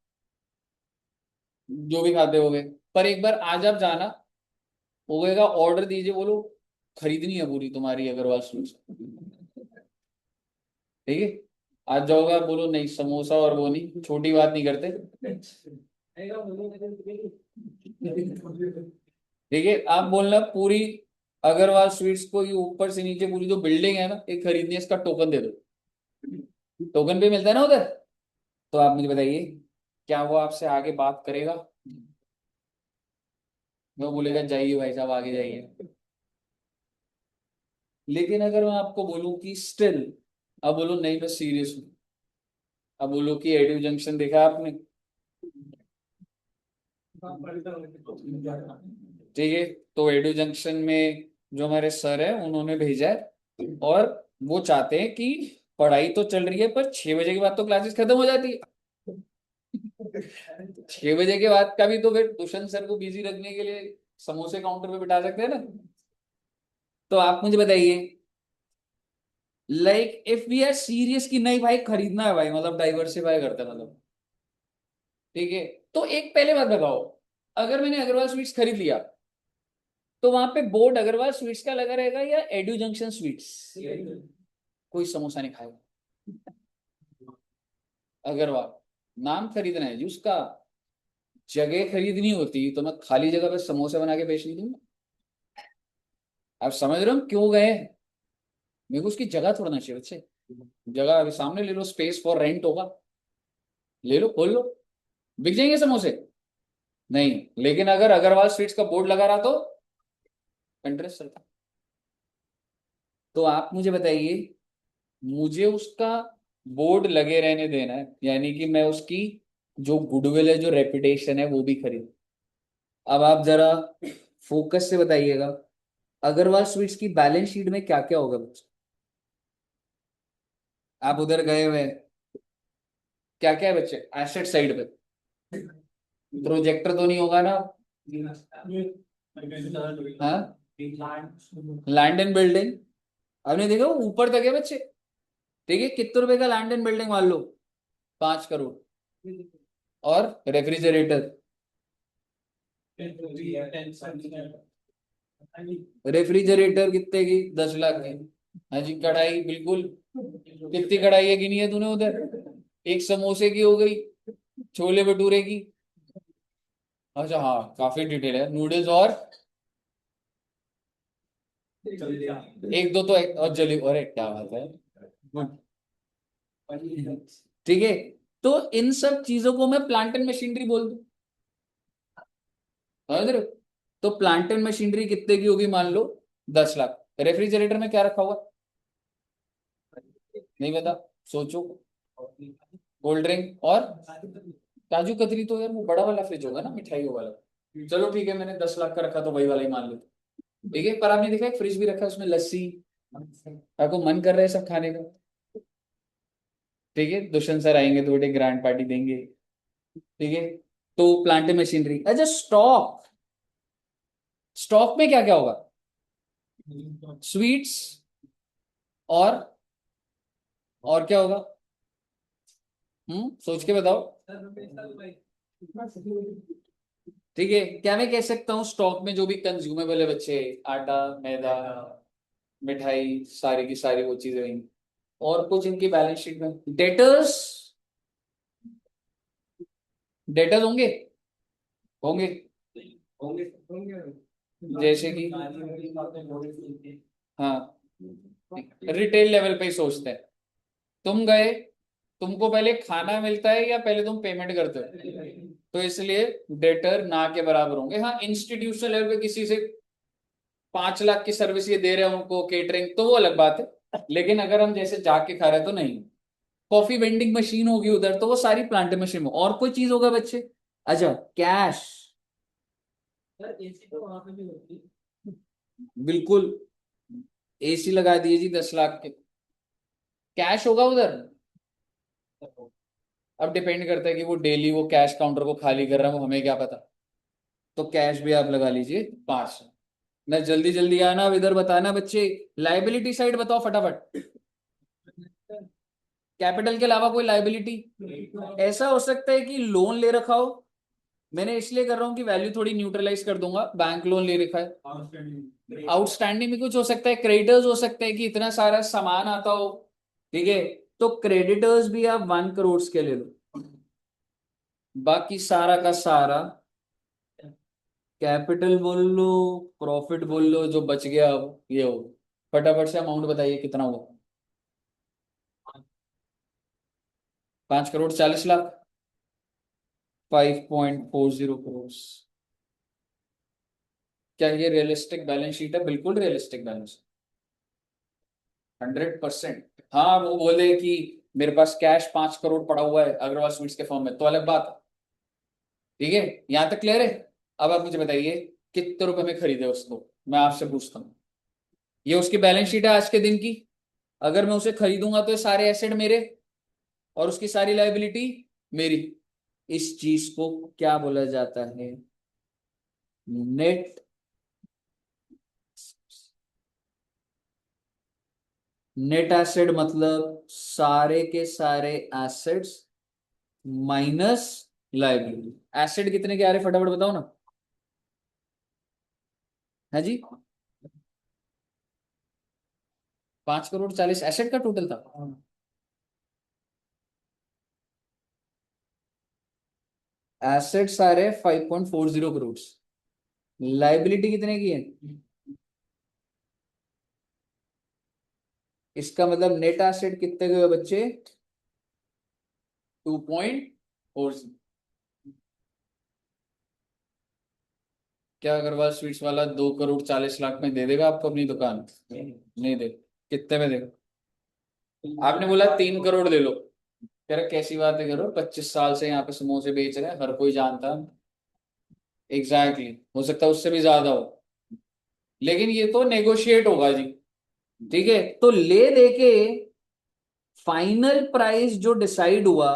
जो भी खाते होगे, पर एक बार आज आप जाना, होगा ऑर्डर दीजिए, बोलो खरीदनी है पूरी तुम्हारी अग्रवाल स्वीट्स, ठीक है? आज जाओगे आप बोलो नहीं समोसा और वो नहीं, छोटी बात नहीं करते। ठीक है, आप बोलना पूरी अग्रवाल स्वीट्स को, ये ऊपर से नीचे पूरी जो बिल्डिंग है ना, एक खरीदनी है, इसका टोकन दे दो। टोकन पे मिलता है ना उधर। तो आप मुझे बताइए, क्या वो आपसे आगे बात करेगा? वो बोलेगा जाइए भाई साहब आगे जाइए। लेकिन अगर मैं आपको बोलूं कि स्टिल, अब बोलो नहीं मैं सीरियस हूँ, अब बोलो कि एडू जंक्शन देखा आपने, ठीक है? तो एडू जंक्शन में जो हमारे सर है उन्होंने भेजा है, और वो चाहते हैं कि पढ़ाई तो चल रही है पर 6 बजे के बाद तो क्लासेस खत्म हो जाती है। 6 बजे के बाद का भी तो फिर दुष्यंत सर को बिजी रखने के लिए समोसे काउंटर पे बिठा सकते हैं ना? तो आप मुझे बताइए, like if we are serious कि नहीं भाई खरीदना है भाई, मतलब डाइवर्सिफाई करते हैं मतलब, ठीक है? तो एक पहले बात बताओ, अगर मैंने अग्रवाल स्वीट्स खरीद लिया तो वहां पे बोर्ड अग्रवाल स्वीट्स का लगा रहेगा या एड्यू जंक्शन स्वीट्स? कोई समोसा नहीं खाएगा। अग्रवाल नाम खरीदना है जी उसका, जगह खरीदनी होती तो मैं खाली जगह पे समोसे बना के बेच नहीं दूंगा। आप समझ रहे हो हम क्यों गए? मेरे को उसकी जगह छोड़ना चाहिए बच्चे। जगह अभी सामने ले लो, स्पेस फॉर रेंट होगा, ले लो खोल लो, बिक जाएंगे समोसे। नहीं, लेकिन अगर अग्रवाल स्वीट्स का बोर्ड लगा रहा तो इंटरेस्ट चलता। तो आप मुझे बताइए, मुझे उसका बोर्ड लगे रहने देना है, यानी कि मैं उसकी जो गुडविल है, जो रेपुटेशन है, वो भी खरीद। अब आप जरा फोकस से बताइएगा, अग्रवाल स्वीट्स की बैलेंस शीट में क्या क्या होगा बच्चे? आप उधर गए हुए हैं, क्या क्या है बच्चे एसेट साइड पे? प्रोजेक्टर तो नहीं होगा ना? हाँ, लैंड एंड बिल्डिंग। आपने देखा वो ऊपर तक है बच्चे। ठीक है, कितने रुपए का लैंड एंड बिल्डिंग मान लो? 5 करोड़। और रेफ्रिजरेटर, रेफ्रिजरेटर कितने की? 10 लाख की। हाँ जी, कढ़ाई बिल्कुल। कितनी कढ़ाई है गिनी है तूने उधर? एक समोसे की हो गई, छोले भटूरे की। अच्छा हाँ, काफी डिटेल है। नूडल्स और एक दो तो और जली, अरे क्या बात है। गुड। ठीक है, तो इन सब चीजों को मैं प्लांट एंड मशीनरी बोल दूं, समझ रहे हो? तो प्लांट एंड मशीनरी कितने की होगी मान लो? 10 लाख। रेफ्रिजरेटर में क्या रखा हुआ? नहीं बता, सोचो। कोल्ड ड्रिंक और काजू कतरी, तो यार वो बड़ा वाला फ्रिज होगा ना, मिठाइयों वाला। चलो ठीक है, मैंने 10 लाख का रखा तो वही वाला ही मान लो। ठीक है, पर आपने देखा एक फ्रिज भी रखा है, उसमें लस्सी। आपको मन कर रहा है सब खाने का? ठीक है, दुष्यंत सर आएंगे तो बड़े ग्रैंड पार्टी देंगे। ठीक है, तो प्लांट मशीनरी। अच्छा, स्टॉक, स्टॉक में क्या क्या होगा? स्वीट्स और क्या होगा? सोच के बताओ। ठीक है, क्या मैं कह सकता हूँ स्टॉक में जो भी कंज्यूमेबल है बच्चे, आटा, मैदा, मिठाई, सारी की सारी वो चीजें रहेंगी। और कुछ इनकी बैलेंस शीट में डेटर्स, डेटर्स होंगे, होंगे। जैसे कि, हाँ, रिटेल लेवल पे ही सोचते हैं। तुम गए, तुमको पहले खाना मिलता है या पहले तुम पेमेंट करते हो? तो इसलिए डेटर ना के बराबर होंगे। हाँ, इंस्टीट्यूशनल लेवल पे किसी से 5 लाख की सर्विस ये दे रहे हैं उनको, केटरिंग, तो वो अलग बात है। लेकिन अगर हम जैसे जाके खा रहे हैं तो नहीं। कॉफी वेंडिंग मशीन होगी उधर, तो वो सारी प्लांट मशीन में। और कोई चीज होगा बच्चे? अच्छा, कैश। बिल्कुल, एसी लगा दिए जी 10 लाख के। कैश होगा उधर? अब डिपेंड करता है कि वो डेली वो कैश काउंटर को खाली कर रहा है, वो हमें क्या पता। तो कैश भी आप लगा लीजिए 5। मैं जल्दी जल्दी आना, अब इधर बताना बच्चे। लाइबिलिटी साइड बताओ फटाफट। कैपिटल के अलावा कोई लाइबिलिटी? ऐसा हो सकता है कि लोन ले रखा हो, मैंने इसलिए कर रहा हूं कि वैल्यू थोड़ी न्यूट्रलाइज कर दूंगा। बैंक लोन ले रखा है, आउटस्टैंडिंग में कुछ हो सकता है, क्रेडिटर्स हो सकता है कि इतना सारा सामान आता हो। ठीक है, तो क्रेडिटर्स भी आप 1 करोड़ के ले लो। बाकी सारा का सारा कैपिटल बोल लो, प्रॉफिट बोल लो, जो बच गया अब ये हो। फटाफट से अमाउंट बताइए कितना हुआ? 5 करोड़ 40 लाख। 5.40 करोड़। क्या ये रियलिस्टिक बैलेंस शीट है? बिल्कुल रियलिस्टिक बैलेंस। 100%। हाँ, वो बोले कि मेरे पास कैश 5 करोड़ पड़ा हुआ है अग्रवाल स्वीट्स के फॉर्म में, तो अलग बात है। ठीक है, यहां तक क्लियर है? अब आप मुझे बताइए कितने रुपए में खरीदे उसको, मैं आपसे पूछता हूँ। ये उसकी बैलेंस शीट है आज के दिन की। अगर मैं उसे खरीदूंगा तो ये सारे एसेट मेरे और उसकी सारी लाइबिलिटी मेरी। इस चीज को क्या बोला जाता है? नेट, नेट एसेट मतलब सारे के सारे एसेट्स माइनस लाइबिलिटी। एसेट कितने के आ रहे फटाफट बताओ ना। है जी, 5 करोड़ 40 एसेट का टोटल था। एसेट्स आ रहे 5.40 करोड़। लाइबिलिटी कितने की है? इसका मतलब नेट एसेट कितने के हुए बच्चे? 2.40। क्या अग्रवाल स्वीट्स वाला 2 करोड़ 40 लाख में दे देगा आपको अपनी दुकान? नहीं दे। कितने में देखो, आपने बोला 3 करोड़ ले लो, कह रहे कैसी बातें करो, 25 साल से यहाँ पे समोसे बेच रहे हैं, हर कोई जानता है। एग्जैक्टली हो सकता है उससे भी ज्यादा हो, लेकिन ये तो नेगोशिएट होगा जी। ठीक है, तो ले देके फाइनल प्राइस जो डिसाइड हुआ,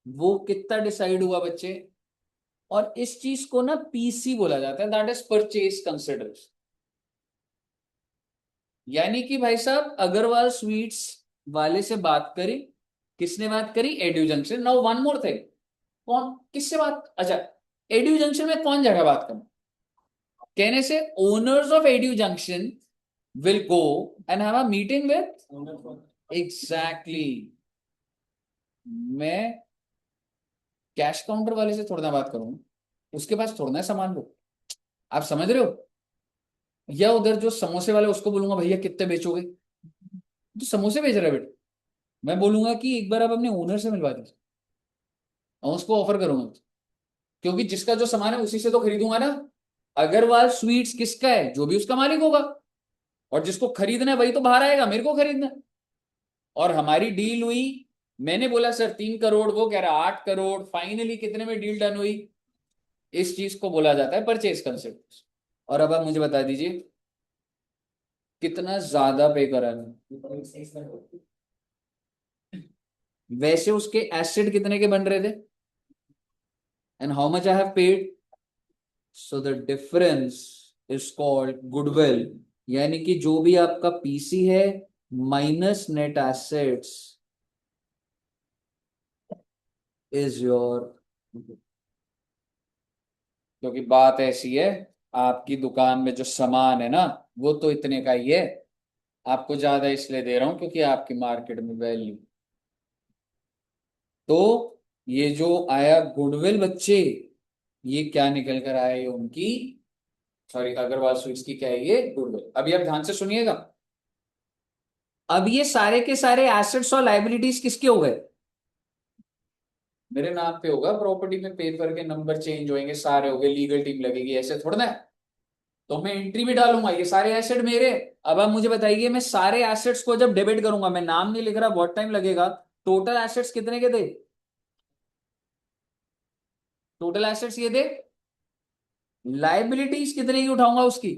वो कितना डिसाइड हुआ बच्चे? और इस चीज को ना पीसी बोला जाता है, दैट इज परचेज कंसिडरेशन। यानी कि भाई साहब अग्रवाल स्वीट्स वाले से बात करी, किसने बात करी? Edu junction. Now one more thing, कौन किससे बात, अच्छा एड्यू जंक्शन में कौन जाएगा बात करने? कहने से owners of edu junction will go and have a meeting with, exactly. मैं कैश काउंटर वाले से थोड़ा ना बात करूंगा, उसके पास थोड़ा ना सामान लो, आप समझ रहे हो? या उधर जो समोसे वाले उसको बोलूंगा भैया कितने बेचोगे, तो समोसे बेच रहा है बेटा, मैं बोलूंगा कि एक बार आप अपने ओनर से मिलवा दीजिए, और उसको ऑफर करूंगा, क्योंकि जिसका जो सामान है उसी से तो खरीदूंगा ना। अग्रवाल स्वीट्स किसका है? जो भी उसका मालिक होगा, और जिसको खरीदना है वही तो बाहर आएगा, मेरे को खरीदना है। और हमारी डील हुई, मैंने बोला सर 3 करोड़, वो कह रहा 8 करोड़, फाइनली कितने में डील डन हुई? इस चीज को बोला जाता है परचेज कंसिडरेशन। और अब आप मुझे बता दीजिए कितना ज्यादा पे करा है। वैसे उसके एसिड कितने के बन रहे थे, and how much I have paid, so the difference is called goodwill. यानी कि जो भी आपका पीसी है minus net assets is your, क्योंकि बात ऐसी है, आपकी दुकान में जो सामान है ना वो तो इतने का ही है, आपको ज्यादा इसलिए दे रहा हूं क्योंकि आपकी मार्केट में वैल्यू। तो ये जो आया गुडविल बच्चे, ये क्या निकल कर आया, ये उनकी, सॉरी अग्रवाल स्वीट्स की क्या है ये, गुडविल। अभी आप ध्यान से सुनिएगा, अब ये सारे के सारे एसेट्स और लाइबिलिटीज किसके हो गए? मेरे नाम पे होगा, प्रॉपर्टी में पेपर के नंबर चेंज होंगे, सारे हो गए, लीगल टीम लगेगी, ऐसे थोड़ा ना है। तो मैं एंट्री भी डालूंगा, ये सारे एसेट मेरे। अब आप मुझे बताइए, मैं सारे एसेट्स को जब डेबिट करूंगा, मैं नाम नहीं लिख रहा, बहुत टाइम लगेगा, टोटल एसेट्स कितने के थे? टोटल एसेट्स ये थे, लाइबिलिटीज कितने की उठाऊंगा उसकी?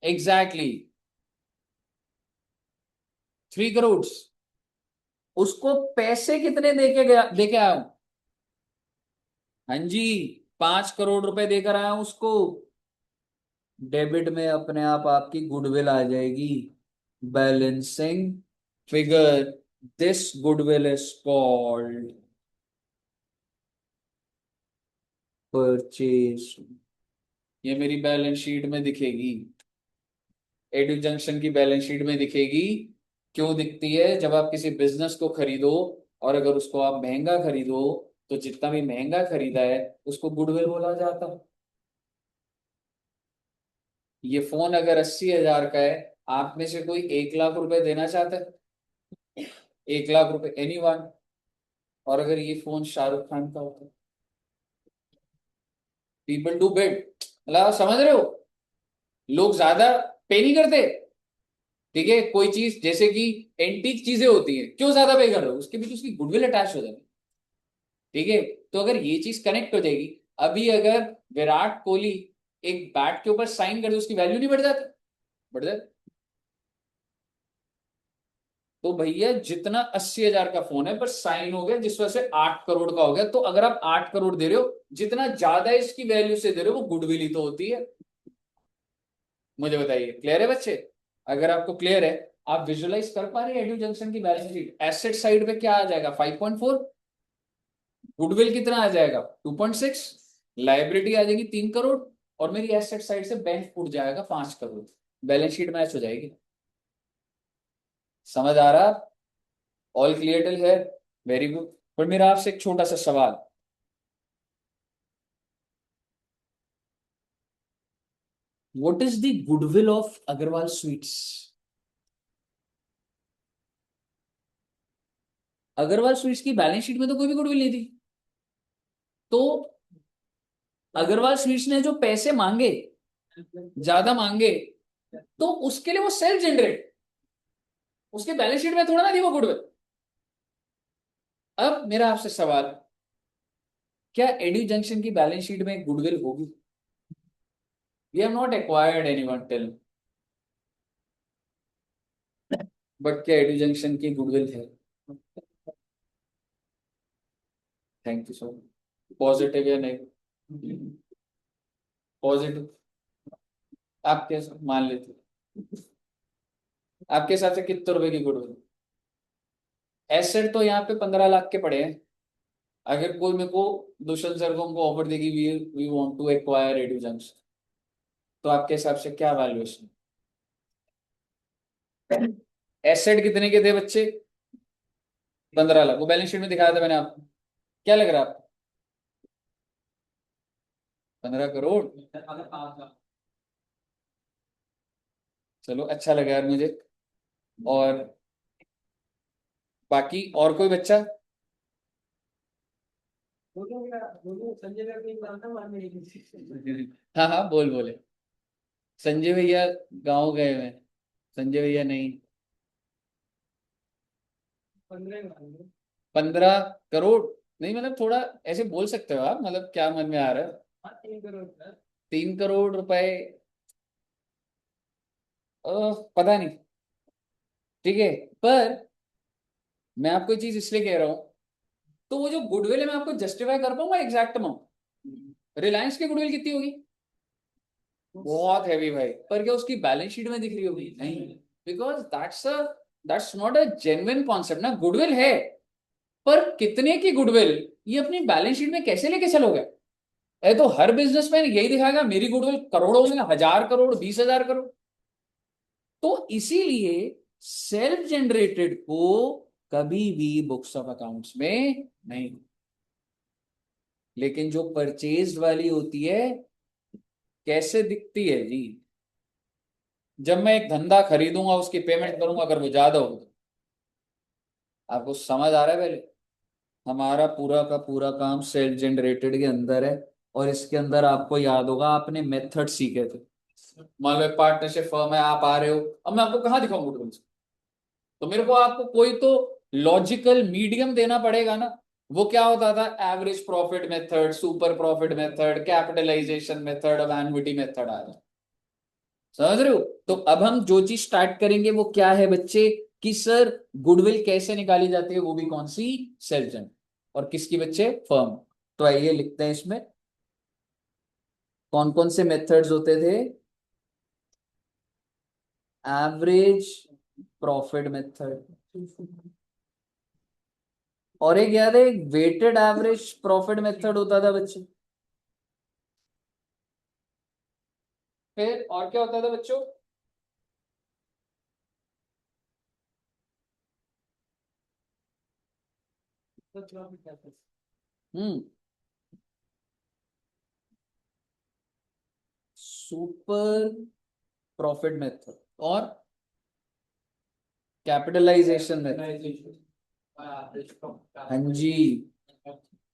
एग्जैक्टली 3 करोड़। उसको पैसे कितने देके गया, देके आया हूं? हाँ जी, 5 करोड़ रुपए देकर आया हूं उसको। डेबिट में अपने आप आपकी गुडविल आ जाएगी, balancing figure. This goodwill is called purchase. ये मेरी बैलेंस शीट में दिखेगी, एडू जंक्शन की बैलेंस शीट में दिखेगी। क्यों दिखती है? जब आप किसी बिजनेस को खरीदो, और अगर उसको आप महंगा खरीदो, तो जितना भी महंगा खरीदा है उसको गुडविल बोला जाता है। ये फोन अगर 80,000 का है, आप में से कोई 1 लाख रुपए देना चाहता है? 1 लाख रुपए, एनी वन? और अगर ये फोन शाहरुख खान का होता, पीपल डू बिड, मतलब आप समझ रहे हो, लोग ज्यादा पे नहीं करते। ठीक है, कोई चीज जैसे कि एंटीक चीजें होती है, क्यों ज्यादा पे कर रहे हो? उसके बीच उसकी गुडविल अटैच हो जाती है। ठीक है, तो अगर ये चीज कनेक्ट हो जाएगी, अभी अगर विराट कोहली एक बैट के ऊपर साइन कर दे, उसकी वैल्यू नहीं बढ़ जाती? बढ़ जाती। तो भैया जितना 80,000 का फोन है, पर साइन हो गया जिस वजह से 8 करोड़ का हो गया, तो अगर आप 8 करोड़ दे रहे हो, जितना ज्यादा इसकी वैल्यू से दे रहे हो वो गुडविल ही तो होती है। मुझे बताइए, क्लियर है बच्चे? अगर आपको क्लियर है, आप विजुअलाइज कर पा रहे हैं एड्यू जंक्शन की बैलेंस शीट? एसेट साइड पे क्या आ जाएगा? 5.4, गुडविल कितना आ जाएगा? 2.6, लाइबिलिटी आ जाएगी 3 करोड़, और मेरी एसेट साइड से बैंक उठ जाएगा 5 करोड़, बैलेंस शीट मैच हो जाएगी। समझ आ रहा? ऑल क्लियर टिल है, वेरी गुड। पर मेरा आपसे एक छोटा सा सवाल, what is the goodwill of Agarwal Sweets? Agarwal Sweets की बैलेंस शीट में तो कोई भी गुडविल नहीं थी, तो अग्रवाल स्वीट्स ने जो पैसे मांगे, ज्यादा मांगे, तो उसके लिए वो सेल्फ जनरेट, उसके बैलेंस शीट में थोड़ा ना थी वो गुडविल। अब मेरा आपसे सवाल, क्या एडू जंक्शन की बैलेंस शीट में गुडविल होगी? We have not acquired anyone till, but क्या एडू जंक्शन की गुडविल है? Thank you so much. Positive या नेगेटिव? पॉजिटिव। आपके मान लेते, आपके हिसाब से कितने रुपए की गुडविल? एसेट तो यहाँ पे 15 लाख के पड़े हैं। अगर कोई मेरे को, दुष्यंत सर को हमको ऑफर देगी, we we want to acquire Edu Junction, तो आपके हिसाब से क्या वैल्यूएशन? एसेट कितने के थे बच्चे? 15 लाख। वो बैलेंस शीट में दिखाया था मैंने आपको। क्या लग रहा है आपको? 15 करोड़? अगर 5 लाख। चलो अच्छा लगा यार मुझे। और बाकी और कोई बच्चा? बोलो संजय का कोई नाम था मान नहीं। हाँ हाँ, बोल बोले। संजय भैया गाँव गए हुए हैं। संजय भैया नहीं। 15 15 करोड़? नहीं, मतलब थोड़ा ऐसे बोल सकते हो आप, मतलब क्या मन में आ रहा है? 3 करोड़ सर। 3 करोड़ रुपए? पता नहीं। ठीक है, पर मैं आपको ये चीज इसलिए कह रहा हूं, तो वो जो गुडविल है मैं आपको जस्टिफाई कर पाऊंगा एग्जैक्ट अमाउंट? रिलायंस की गुडविल कितनी होगी? बहुत हैवी भाई, पर क्या उसकी बैलेंस शीट में दिख रही होगी? नहीं। Because that's not a genuine concept ना। गुडविल है, पर कितने की गुडविल, ये अपनी बैलेंस शीट में कैसे लेके चलोगे? ये तो हर बिजनेसमैन यही दिखाएगा मेरी गुडविल करोड़ों में, 1000 करोड़, 20,000 करोड़। तो इसीलिए सेल्फ जनरेटेड को कभी भी बुक्स ऑफ अकाउंट्स में नहीं। लेकिन जो परचेज वाली होती है, कैसे दिखती है जी? जब मैं एक धंधा खरीदूंगा, उसकी पेमेंट करूंगा, अगर वो ज्यादा होगा तो। आपको समझ आ रहा है? पहले हमारा पूरा का पूरा काम सेल्फ जनरेटेड के अंदर है, और इसके अंदर आपको याद होगा आपने मेथड सीखे थे। मान लो पार्टनरशिप फर्म है, आप आ रहे हो, अब मैं आपको कहाँ दिखाऊंगा गुडविल? तो मेरे को आपको कोई तो लॉजिकल मीडियम देना पड़ेगा ना। वो क्या होता था? Average profit method, super profit method, capitalization method, अब एन्युटी मेथड आ रहा। समझ रहे हो? तो अब हम जो चीज स्टार्ट करेंगे वो क्या है बच्चे, कि सर गुडविल कैसे निकाली जाती है, वो भी कौन सी? Self generate. और किसकी बच्चे? फर्म। तो आइए लिखते हैं इसमें कौन कौन से मेथड्स होते थे। एवरेज प्रॉफिट मेथड, और एक याद है, वेटेड एवरेज प्रॉफिट मेथड होता था बच्चे। फिर और क्या होता था बच्चों? हम्म सुपर प्रॉफिट मेथड और कैपिटलाइजेशन मेथड। हाँ जी,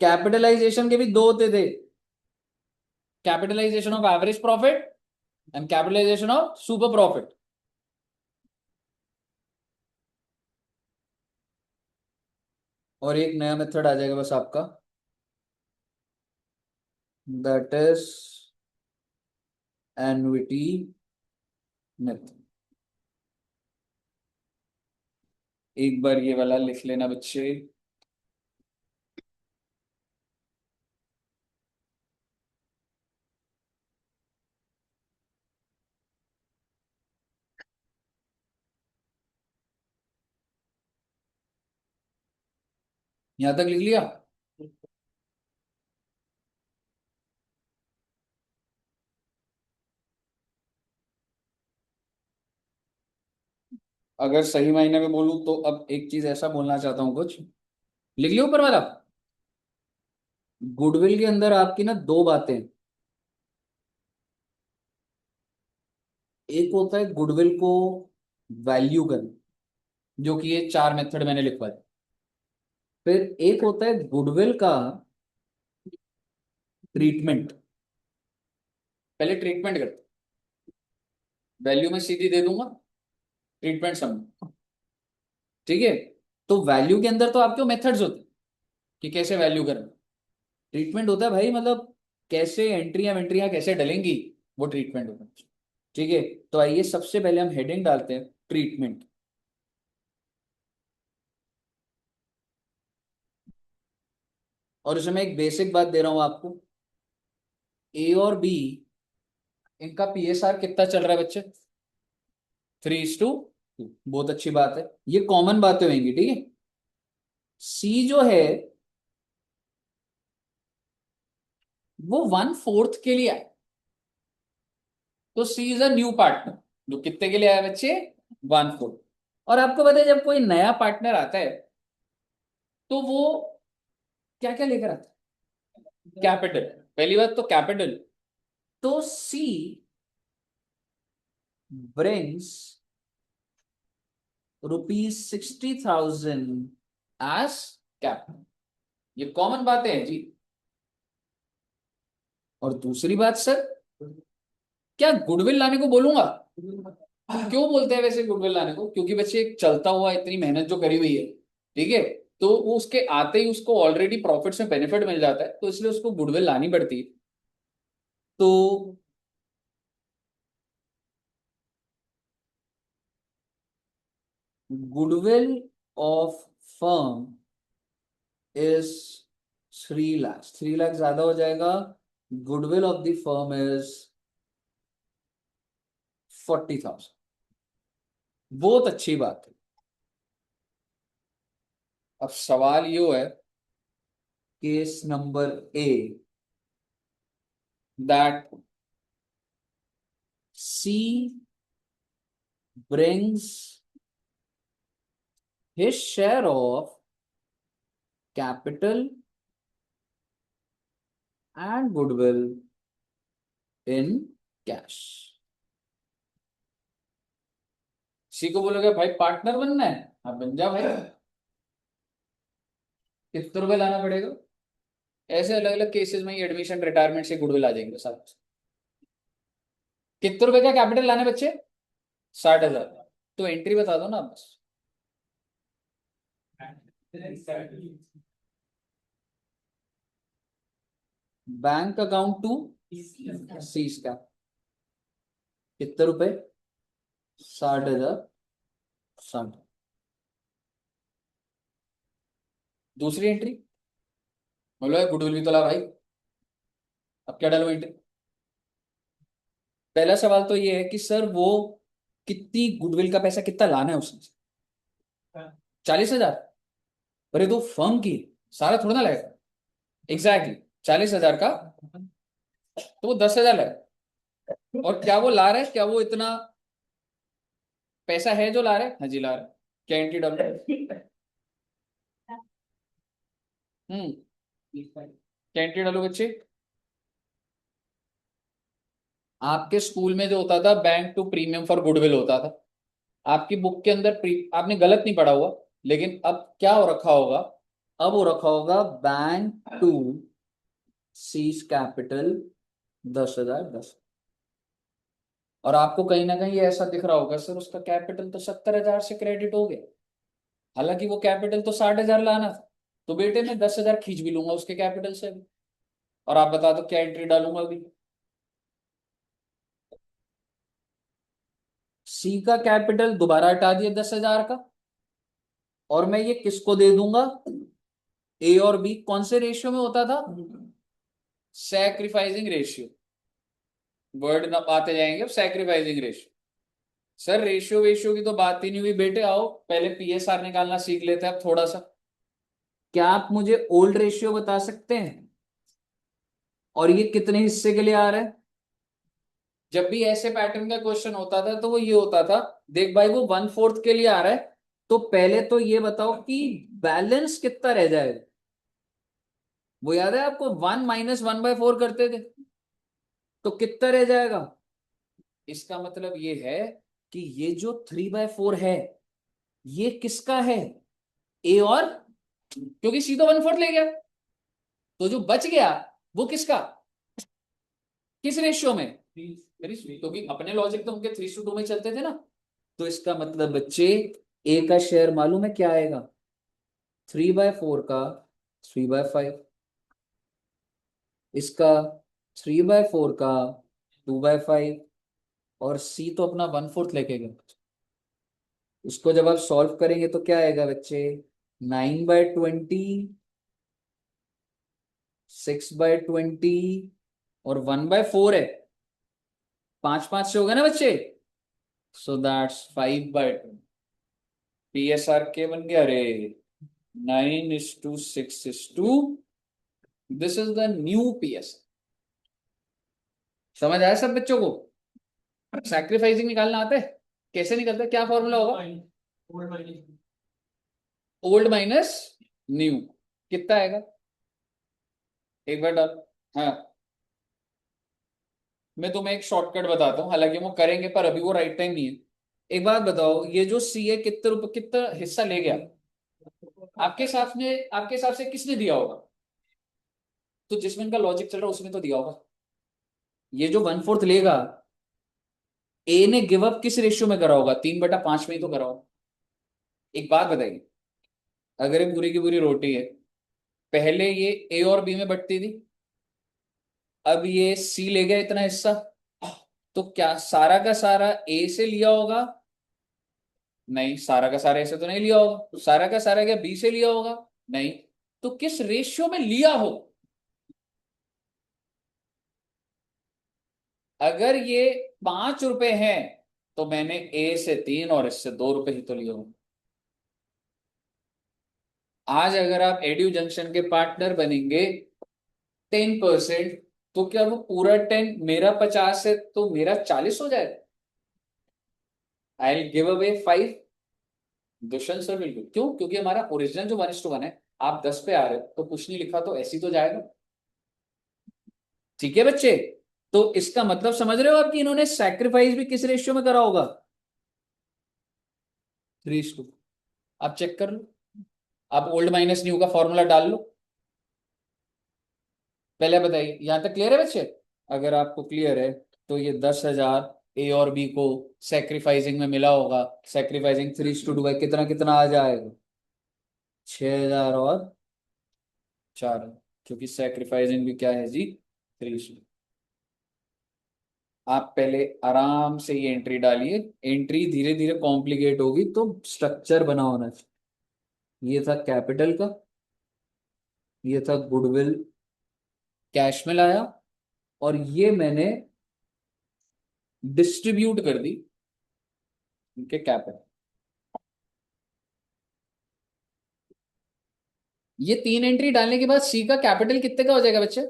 कैपिटलाइजेशन के भी दो होते थे, capitalization of average profit and capitalization of super profit. और एक नया मेथड आ जाएगा बस आपका, दैट इज एन्युटी मेथड। एक बार ये वाला लिख लेना बच्चे। यहां तक लिख लिया? अगर सही मायने में बोलूं तो अब एक चीज ऐसा बोलना चाहता हूं, कुछ लिख लियो ऊपर वाला। गुडविल के अंदर आपकी ना दो बातें, एक होता है गुडविल को वैल्यू करना, जो कि ये चार मेथड मैंने लिखवाए। फिर एक होता है गुडविल का ट्रीटमेंट। पहले ट्रीटमेंट करते, वैल्यू में सीधी दे दूंगा, ट्रीटमेंट समझ। ठीक है। तो वैल्यू के अंदर तो आपके मेथड्स होते हैं कि कैसे वैल्यू करना। ट्रीटमेंट होता है भाई, मतलब कैसे एंट्रियां वेंट्रियां कैसे डलेंगी, वो ट्रीटमेंट होता है। ठीक है। तो आइए सबसे पहले हम हेडिंग डालते हैं ट्रीटमेंट। और इसमें मैं एक बेसिक बात दे रहा हूं आपको, ए और बी, इनका पीएसआर कितना चल रहा है बच्चे? 3:2। बहुत अच्छी बात है, ये कॉमन बातें होंगी, ठीक है। सी जो है वो 1/4 के लिए आए, तो सी इज अ न्यू पार्टनर। जो कितने के लिए आया बच्चे? 1/4। और आपको पता है जब कोई नया पार्टनर आता है तो वो क्या क्या लेकर आता है? कैपिटल। पहली बात तो कैपिटल। तो सी ब्रिंग्स ₹60,000 एज कैपिटल। ये कॉमन बातें हैं जी। और दूसरी बात सर, क्या गुडविल लाने को बोलूंगा? क्यों बोलते हैं वैसे गुडविल लाने को? क्योंकि बच्चे एक चलता हुआ इतनी मेहनत जो करी हुई है, ठीक है, तो वो उसके आते ही उसको ऑलरेडी प्रॉफिट से बेनिफिट मिल जाता है, तो इसलिए उसको गुडविल लानी पड़ती है। तो goodwill of firm is 3 lakh. 3 lakh ज्यादा हो जाएगा। Goodwill of the firm is 40,000। बहुत अच्छी बात है। अब सवाल यो है, case number A, that C brings his share of capital and goodwill in cash। C को बोलोगे भाई पार्टनर बनना है, हाँ बन जा भाई। कितने रुपए लाना पड़ेगा? ऐसे अलग अलग केसेस में एडमिशन रिटायरमेंट से गुडविल आ जाएंगे सब। कितने रुपए का कैपिटल लाने बच्चे? 60,000। तो एंट्री बता दो ना आप बस। बैंक अकाउंट टू सीज का कितने रुपए? 60,000। 60। दूसरी एंट्री बोलो गुडविल भी तो ला भाई। अब क्या डालो एंट्री? पहला सवाल तो ये है कि सर वो कितनी गुडविल का पैसा कितना लाना है उसने? 40,000। अरे तो फर्म की सारा थोड़ा ना लगेगा। एग्जैक्टली 40,000 का, तो वो 10,000 लगेगा। और क्या वो ला रहा है? क्या वो इतना पैसा है जो ला रहा है? हाँ जी ला रहा है। क्या एंट्री डालो? क्या एंट्री डालो बच्चे? आपके स्कूल में जो होता था bank to premium for goodwill होता था, आपकी बुक के अंदर आपने गलत नहीं पढ़ा हुआ, लेकिन अब क्या हो रखा होगा? अब हो रखा होगा बैंक टू सीज कैपिटल 10,000 10। और आपको कहीं ना कहीं ऐसा दिख रहा होगा सर उसका कैपिटल तो 70,000 से क्रेडिट हो गया, हालांकि वो कैपिटल तो 60,000 लाना था। तो बेटे मैं 10,000 खींच भी लूंगा उसके कैपिटल से भी। और आप बता दो क्या एंट्री डालूंगा अभी? सी का कैपिटल दोबारा हटा दिया 10,000 का, और मैं ये किसको दे दूंगा? ए और बी कौन से रेशियो में होता था? Sacrificing ratio. वर्ड ना पाते जाएंगे अब, सैक्रिफाइसिंग रेशियो। सर रेशियो वेशियो की तो बात ही नहीं हुई बेटे, आओ पहले पीएसआर निकालना सीख लेते हैं अब थोड़ा सा। क्या आप मुझे ओल्ड रेशियो बता सकते हैं? और ये कितने हिस्से के लिए आ रहा है? जब भी ऐसे पैटर्न का क्वेश्चन होता था तो वो ये होता था, देख भाई वो 1/4 के लिए आ रहा है, तो पहले तो ये बताओ कि बैलेंस कितना रह जाएगा। वो याद है आपको 1 - 1/4 करते थे, तो कितना रह जाएगा? इसका मतलब ये है कि ये जो 3/4 है ये किसका है? ए और, क्योंकि सी तो 1/4 ले गया, तो जो बच गया वो किसका? किस रेशियो में? क्योंकि अपने लॉजिक तो उनके 3:2 में चलते थे ना। तो इसका मतलब बच्चे ए का शेयर मालूम है क्या आएगा? 3/4 का 3/5, इसका 3/4 का 2/5, और सी तो अपना 1/4 लेके गए। इसको जब आप सॉल्व करेंगे तो क्या आएगा बच्चे? 9/20, 6/20 और 1/4 है। 5 5 से होगा ना बच्चे, सो दैट्स 5/20। PSR के बन गया रे, 9:6:2। This is the new PS। समझ आया सब बच्चों को? सैक्रिफाइसिंग निकालना आता है? कैसे निकलता है, क्या फॉर्मूला होगा? Old minus new. कितना आएगा एक बार डाल। हाँ, मैं तुम्हें एक शॉर्टकट बताता हूँ, हालांकि वो करेंगे पर अभी वो राइट टाइम नहीं है। एक बात बताओ, ये जो सी है कितने रुपए कितना हिस्सा ले गया आपके हिसाब से किसने दिया होगा? तो जिसमें इनका लॉजिक चल रहा है उसमें तो दिया होगा। ये जो 1/4 लेगा, ए ने गिव अप किस रेशियो में करा होगा? 3/5 में ही तो करा होगा। एक बात बताइए, अगर ये पूरी की पूरी रोटी है, पहले ये ए और बी में बंटती थी, अब ये सी ले गया इतना हिस्सा, तो क्या सारा का सारा ए से लिया होगा? नहीं, सारा का सारा ए से तो नहीं लिया होगा। तो सारा का सारा क्या बी से लिया होगा? नहीं। तो किस रेशियो में लिया हो? अगर ये 5 रुपए है तो मैंने ए से 3 और इससे 2 रुपए ही तो लिए होंगे। आज अगर आप एड्यू जंक्शन के पार्टनर बनेंगे 10%, तो क्या वो पूरा 10 मेरा 50 है तो मेरा 40 हो जाएगा? I will give away 5। Dushyant sir बिल्कुल। क्यों? क्योंकि हमारा ओरिजिनल जो 1:1 है, आप 10 पे आ रहे हो तो कुछ नहीं लिखा तो ऐसी तो जाएगा। ठीक है बच्चे, तो इसका मतलब समझ रहे हो आप कि इन्होंने सैक्रिफाइस भी किस रेशियो में करा होगा? 3:2। आप चेक कर लो, आप ओल्ड माइनस न्यू का फॉर्मूला डाल लो। पहले बताइए, यहां तक क्लियर है बच्चे? अगर आपको क्लियर है तो ये 10,000 ए और बी को सेक्रीफाइसिंग में मिला होगा। सेक्रीफाइसिंग 3:2 है, कितना कितना आ जाएगा? 6,000 और 4, क्योंकि सेक्रीफाइसिंग भी क्या है जी? 3:2। आप पहले आराम से ये एंट्री डालिए, एंट्री धीरे धीरे कॉम्प्लिकेट होगी तो स्ट्रक्चर बना होना चाहिए। ये था कैपिटल का, ये था गुडविल, कैश में लाया, और ये मैंने डिस्ट्रीब्यूट कर दी इनके कैपिटल। ये 3 एंट्री डालने के बाद सी का कैपिटल कितने का हो जाएगा बच्चे?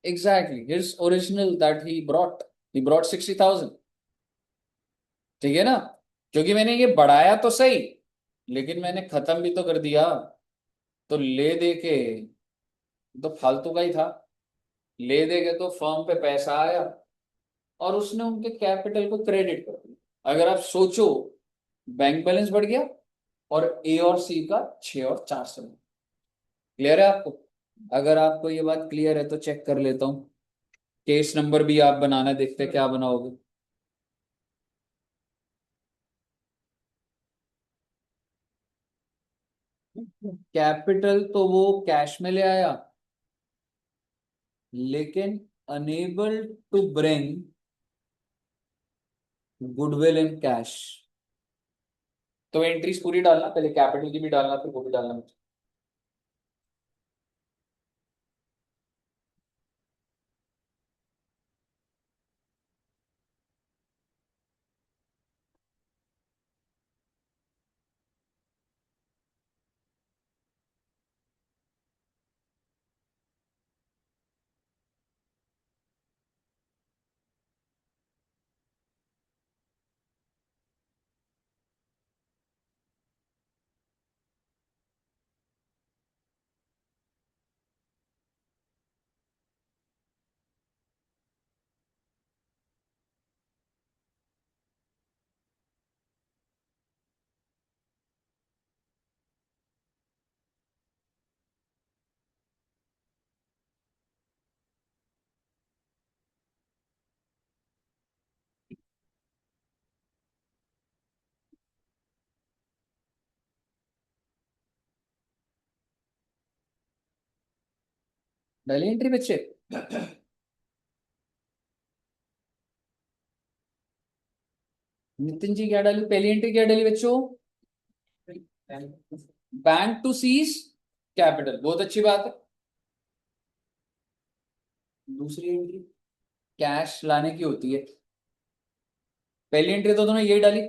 Exactly his original that he brought 60,000। ठीक है ना? क्योंकि मैंने ये बढ़ाया तो सही, लेकिन मैंने खत्म भी तो कर दिया। तो ले दे के तो फालतू का ही था। ले दे के तो फर्म पे पैसा आया और उसने उनके कैपिटल को क्रेडिट कर दिया। अगर आप सोचो, बैंक बैलेंस बढ़ गया और ए और सी का 6 और 4 से। क्लियर है आपको? अगर आपको ये बात क्लियर है तो चेक कर लेता हूँ, केस नंबर भी आप बनाना, देखते हैं क्या बनाओगे। कैपिटल तो वो कैश में ले आया, लेकिन unable to bring goodwill in cash. तो एंट्रीज पूरी डालना, पहले कैपिटल की भी डालना फिर वो भी डालना। डाली एंट्री बच्चे। नितिन जी क्या डाली, पहली एंट्री क्या डाली बच्चों? बैंक टू सीज कैपिटल, बहुत अच्छी बात है। दूसरी एंट्री कैश लाने की होती है। पहली एंट्री तो तुमने यही डाली,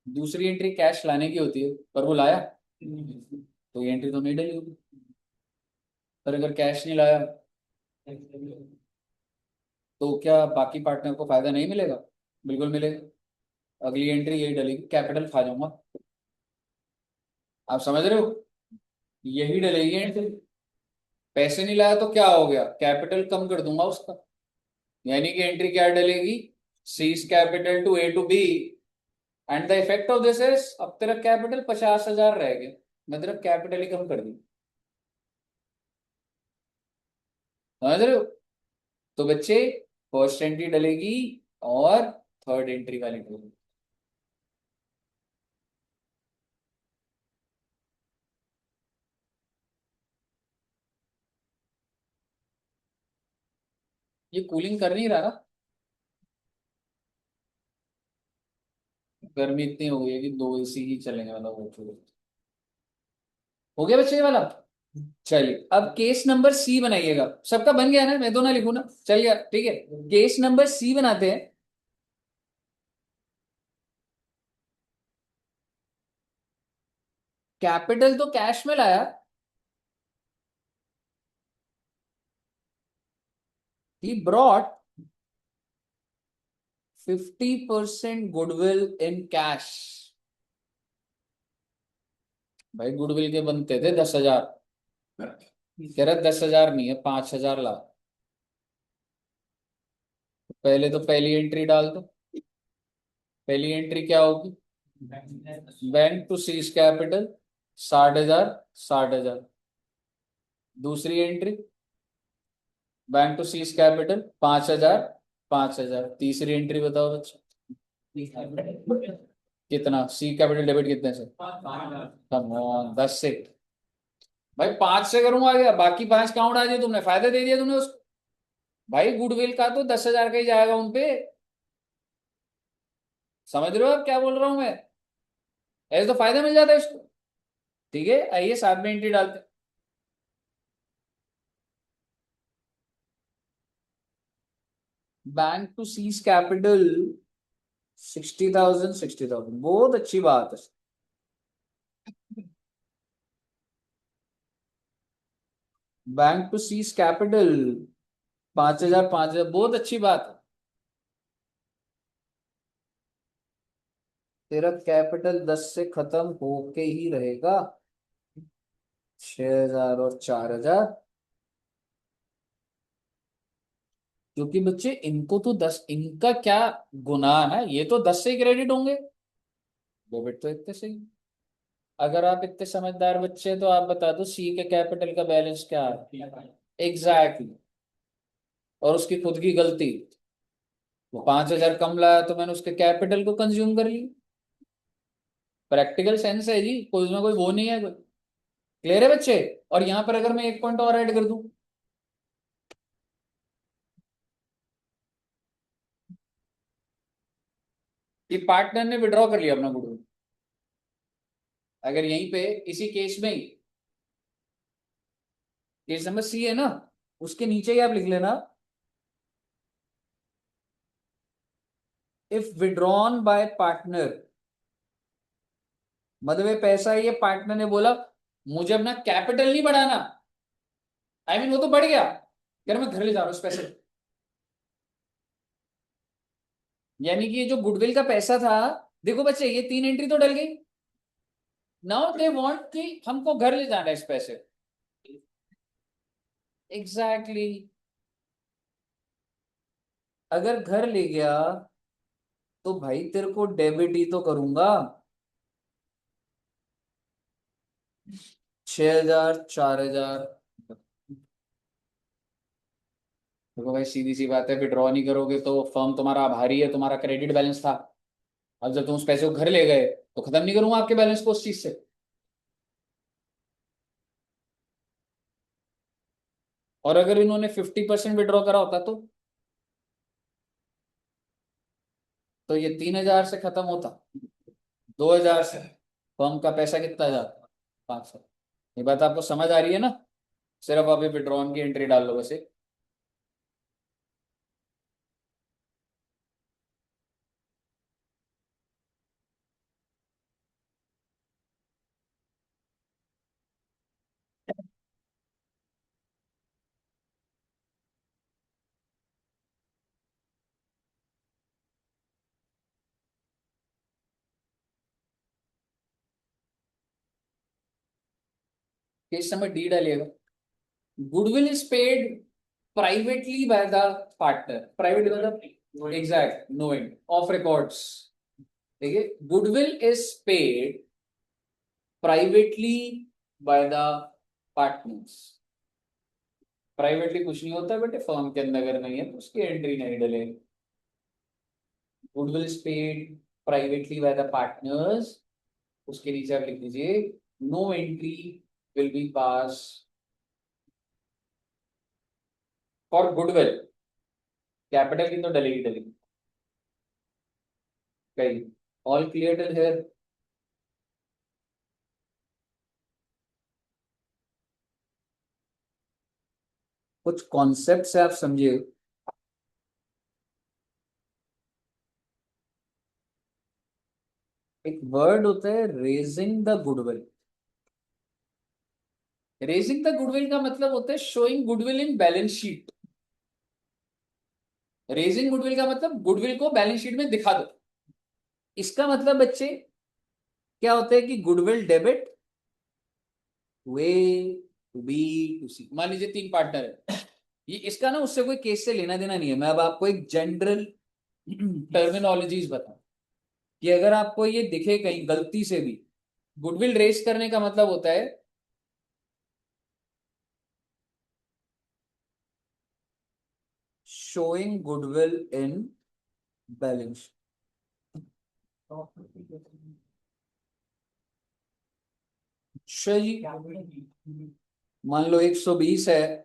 दूसरी एंट्री कैश लाने की होती है, पर वो लाया तो ये एंट्री तो नहीं डाली होगी। पर अगर कैश नहीं लाया तो क्या बाकी पार्टनर को फायदा नहीं मिलेगा? बिल्कुल मिलेगा। अगली एंट्री यही डलेगी, कैपिटल खा जाऊंगा। आप समझ रहे हो? यही डलेगी एंट्री। पैसे नहीं लाया तो क्या हो गया, कैपिटल कम कर दूंगा उसका। यानी कि एंट्री क्या डलेगी, C's capital to A to B, and the effect of this is, अब तेरा कैपिटल 50,000 रह गया, मैं तेरा कैपिटल ही कम कर दी। समझ रहे हो? तो बच्चे फर्स्ट एंट्री डलेगी और थर्ड एंट्री वाली डलेगी। ये कूलिंग कर नहीं रहा ना? गर्मी इतनी हो गई है कि दो एसी ही चलेंगे, मतलब हो गया बच्चे ये वाला। चलिए अब केस नंबर सी बनाइएगा। सबका बन गया ना, मैं तो ना लिखू ना, चलिए ठीक है। केस नंबर सी बनाते हैं। कैपिटल तो कैश में लाया, he brought 50% goodwill in cash. भाई गुडविल के बनते थे 10,000, कह रहा 10,000 नहीं है 5,000 ला। पहले तो पहली एंट्री डाल दो। पहली एंट्री क्या होगी, बैंक टू सीज कैपिटल 60,000, 60,000। दूसरी entry bank to C's capital 5,000, 5,000। तीसरी एंट्री बताओ बच्चे, कितना सी कैपिटल डेबिट कितने से? कम ऑन 10 से। भाई 5 से करूंगा क्या, बाकी 5 कहाँ उड़ा दिए तुमने, फायदा दे दिया तुमने उसको। भाई गुडविल का तो 10,000 का ही जाएगा उनपे। समझ रहे हो आप क्या बोल रहा हूं मैं? ऐसे तो फायदा मिल जाता है इसको। ठीक है, आइए साथ में एंट्री डालते हैं। बैंक टू सीज कैपिटल 60,000, 60,000, बहुत अच्छी बात है। बैंक टू सीज कैपिटल 5,000, 5,000, बहुत अच्छी बात है। तेरा कैपिटल 10 से खत्म होके ही रहेगा। 6,000 और 4,000, क्योंकि बच्चे इनको तो 10, इनका क्या गुनाह है, ये तो 10 से ही क्रेडिट होंगे। डेबिट तो इतने से ही। अगर आप इतने समझदार बच्चे हैं, तो आप बता दो सी के कैपिटल का बैलेंस क्या है। एग्जैक्टली। और उसकी खुद की गलती, वो 5,000 कम लाया तो मैंने उसके कैपिटल को कंज्यूम कर ली। प्रैक्टिकल सेंस है जी, कोई उसमें कोई वो नहीं है कोई। क्लियर है बच्चे? और यहां पर अगर मैं एक पॉइंट और ऐड कर दूं, कि पार्टनर ने विड्रॉ कर लिया अपना गुडविल, अगर यहीं पे इसी केस में ही, केस नंबर सी है ना, उसके नीचे ही आप लिख लेना, इफ विड्रॉन बाय पार्टनर, मतलब ये पैसा ये पार्टनर ने बोला मुझे अपना कैपिटल नहीं बढ़ाना, वो तो बढ़ गया, यार मैं घर ले जा रहा हूं उस पैसे। यानी कि ये जो गुडविल का पैसा था, देखो बच्चे ये 3 एंट्री तो डल गई। नाउ दे वांट कि हमको घर ले जाना है इस पैसे। Exactly exactly. अगर घर ले गया तो भाई तेरे को डेबिट ही तो करूंगा। 6,000, 4,000। देखो भाई सीधी सी बात है, विड्रॉ नहीं करोगे तो फर्म तुम्हारा आभारी है, तुम्हारा क्रेडिट बैलेंस था। अब जब तुम उस पैसे को घर ले गए तो खत्म नहीं करूंगा आपके बैलेंस को उस चीज से। और अगर इन्होंने 50% विड्रॉ करा होता तो ये 3,000 से खत्म होता, 2,000 से फर्म का पैसा कितना जाता, 500। ये बात आपको समझ आ रही है ना? सिर्फ अभी विड्रॉन की एंट्री डाल लो बस एक। इस समय डी डालिएगा। Goodwill is paid privately by the partner, private मतलब एग्जैक्ट नोइंग ऑफ रिकॉर्ड्स। देखिए, goodwill is paid privately by the partners. Privately कुछ नहीं होता बेटे, फर्म के अंदर अगर नहीं है तो उसकी एंट्री नहीं डलेगी। Goodwill is paid privately by the partners, उसके नीचे आप लिख दीजिए no entry will be pass for goodwill. Capital की तो डलेगी डलेगी। कही ऑल क्लियर टिल हियर? कुछ कॉन्सेप्ट से आप समझिए। एक वर्ड होता है raising the goodwill. Raising the goodwill का मतलब होता है showing goodwill in balance sheet. Raising goodwill का मतलब गुडविल को बैलेंस शीट में दिखा दो। इसका मतलब बच्चे क्या होता है कि goodwill debit way to B to C. मान लीजिए 3 पार्टनर है, ये इसका ना उससे कोई केस से लेना देना नहीं है। मैं अब आपको एक जनरल टर्मिनोलॉजीज बता कि अगर आपको ये दिखे कहीं गलती से भी, गुडविल रेस करने का मतलब होता है showing goodwill in balance। अच्छा जी, मान लो 120 है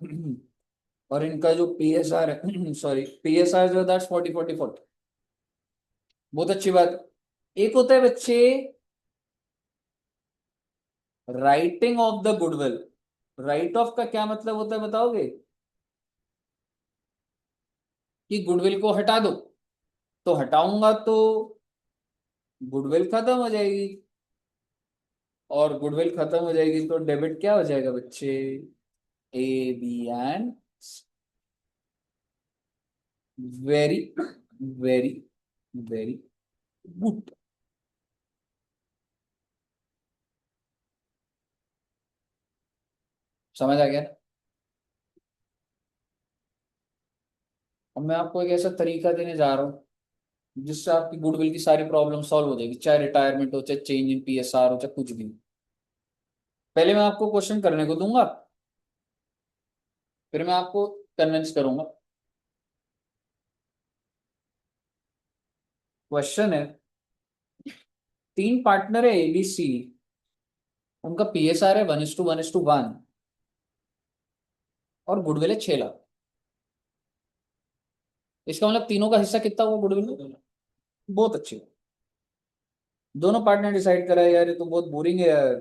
और इनका जो पीएसआर है सॉरी पीएसआर जो दैट्स 40 40 40। बहुत अच्छी बात। एक होता है बच्चे writing of the goodwill. Right of का क्या मतलब होता है बताओगे? कि गुडविल को हटा दो। तो हटाऊंगा तो गुडविल खत्म हो जाएगी, और गुडविल खत्म हो जाएगी तो डेबिट क्या हो जाएगा बच्चे? A B and. Very very very good. समझ आ गया? अब मैं आपको एक ऐसा तरीका देने जा रहा हूँ जिससे आपकी गुडविल की सारी प्रॉब्लम सॉल्व हो जाएगी, चाहे रिटायरमेंट हो, चाहे चेंज इन पीएसआर हो, चाहे कुछ भी। पहले मैं आपको क्वेश्चन करने को दूंगा, फिर मैं आपको कन्विंस करूंगा। क्वेश्चन है, 3 पार्टनर है एबीसी, उनका पीएसआर है 1:1:1 और गुडविल है 6 लाख। इसका मतलब तीनों का हिस्सा कितना हुआ गुडविल में? बहुत अच्छे। दोनों पार्टनर डिसाइड करा है यार, ये तो बहुत बोरिंग है यार,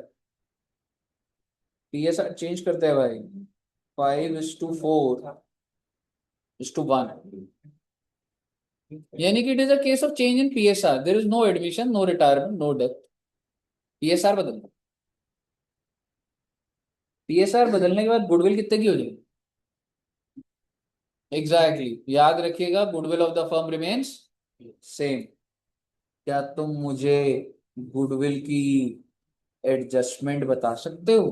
पीएसआर चेंज करते हैं भाई। 5:4:1, यानी कि it is a case of change in PSR, there is no admission, no retirement, no death. PSR बदल दो। पीएसआर बदलने के बाद गुडविल कितने की हो जाएगी? एग्जैक्टली याद रखिएगा, goodwill of the firm remains same. क्या तुम मुझे गुडविल की एडजस्टमेंट बता सकते हो,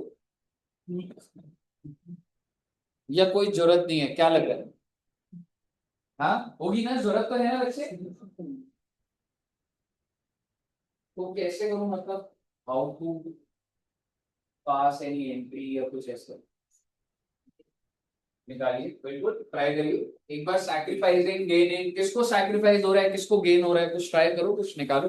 या कोई जरूरत नहीं है? क्या लग रहा है? हाँ होगी ना, जरूरत तो है ना वैसे। तो कैसे करूं, मतलब how to pass any entry या कुछ ऐसा निकालिए, बिल्कुल ट्राई करिए। एक बार सैक्रिफाइसिंग गेनिंग, किसको सैक्रिफाइस हो रहा है किसको गेन हो रहा है, कुछ ट्राई करो, कुछ निकालो।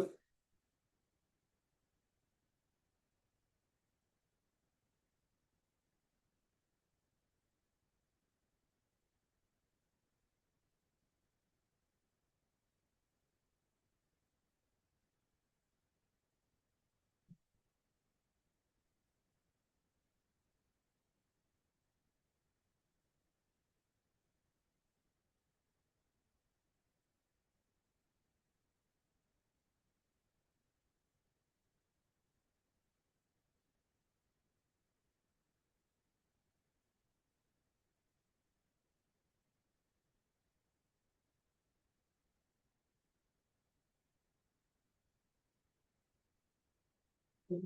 You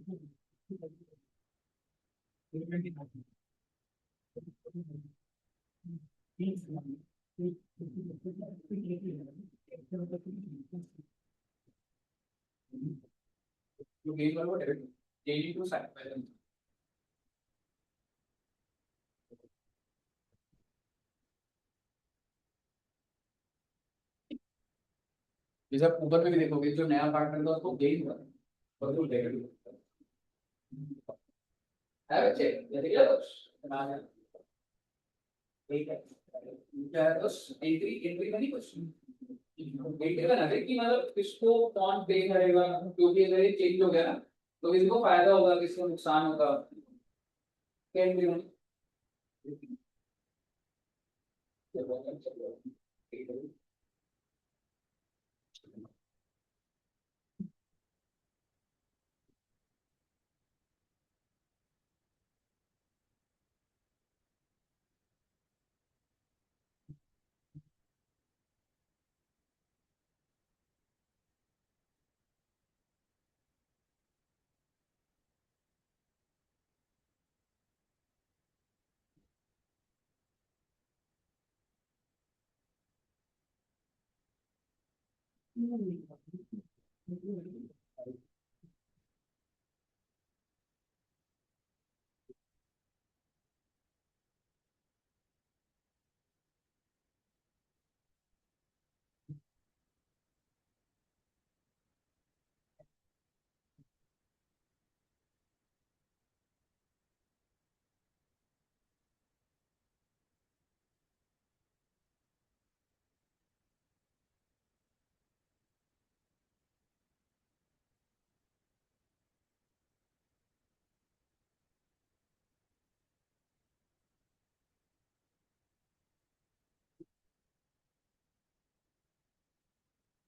gain one whatever. Gain into side. जैसे आप ऊपर में भी देखोगे जो नया पार्टनर था उसको गेन हुआ और वो नेगेटिव है बच्चे ये देखिए बस बना है ठीक है क्या है बस एंट्री एंट्री का नहीं क्वेश्चन एंट्री बना दे कि मतलब किसको कौन पे करेगा क्योंकि अगर ये चेंज हो गया ना तो किसको फायदा होगा किसको नुकसान होगा एंट्री में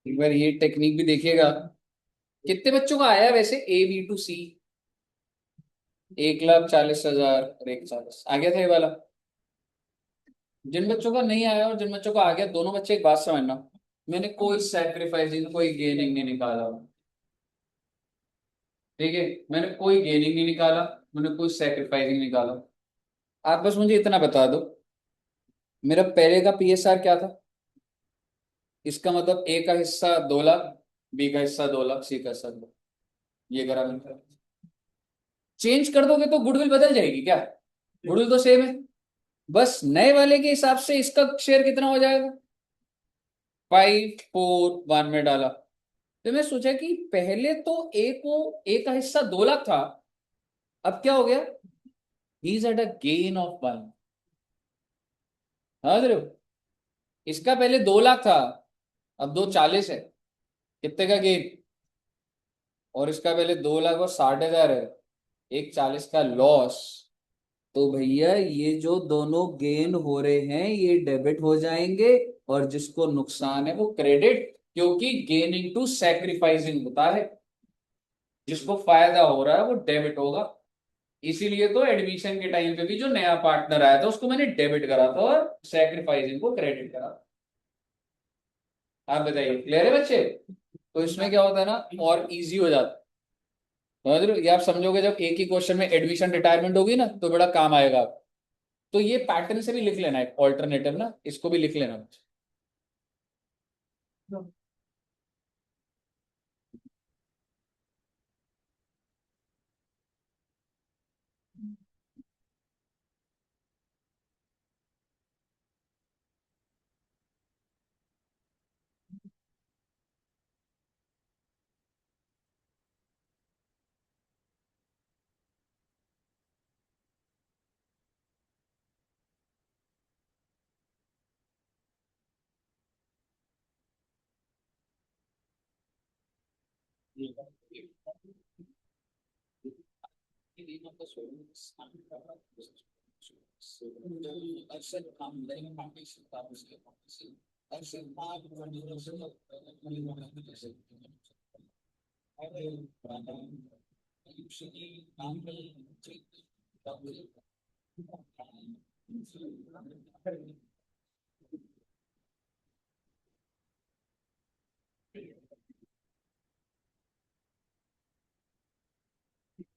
एक बार ये टेक्निक भी देखिएगा कितने बच्चों का आया है वैसे A B to C 1,40,000 और 1,40,000 आ गया था ये वाला जिन बच्चों का नहीं आया और जिन बच्चों का आ गया दोनों बच्चे एक बात समझना मैंने कोई सैक्रिफाइसिंग कोई गेनिंग नहीं निकाला ठीक है मैंने कोई गेनिंग नहीं निकाला मैंने कोई सैक्रिफाइसिंग नहीं निकाला आप बस मुझे इतना बता दो मेरा पहले का PSR क्या था इसका मतलब A का हिस्सा 2 लाख B का हिस्सा 2 लाख C का हिस्सा 2 लाख ये करा मैंने चेंज कर दोगे तो गुडविल बदल जाएगी क्या गुडविल तो सेम है बस नए वाले के हिसाब से इसका शेयर कितना हो जाएगा 5, 4, 1 में डाला तो मैं सोचा कि पहले तो ए का हिस्सा 2 लाख था अब क्या हो गया he is at a gain of 1 समझ रहे हो इसका पहले 2 लाख था अब 2,40 है कितने का गेन और इसका पहले 2 लाख और 60,000 है 1,40 का लॉस तो भैया ये जो दोनों गेन हो रहे हैं ये डेबिट हो जाएंगे और जिसको नुकसान है वो क्रेडिट क्योंकि गेनिंग टू सैक्रिफाइसिंग होता है जिसको फायदा हो रहा है वो डेबिट होगा इसीलिए तो एडमिशन के टाइम पे भी जो नया पार्टनर आया था उसको मैंने डेबिट करा था और सैक्रिफाइसिंग को क्रेडिट करा था आप बताइए क्लियर है बच्चे तो इसमें क्या होता है ना और इजी हो जाता है समझ रहे हो? ये आप समझोगे जब एक ही क्वेश्चन में एडमिशन रिटायरमेंट होगी ना तो बड़ा काम आएगा आप तो ये पैटर्न से भी लिख लेना है ऑल्टरनेटिव ना इसको भी लिख लेना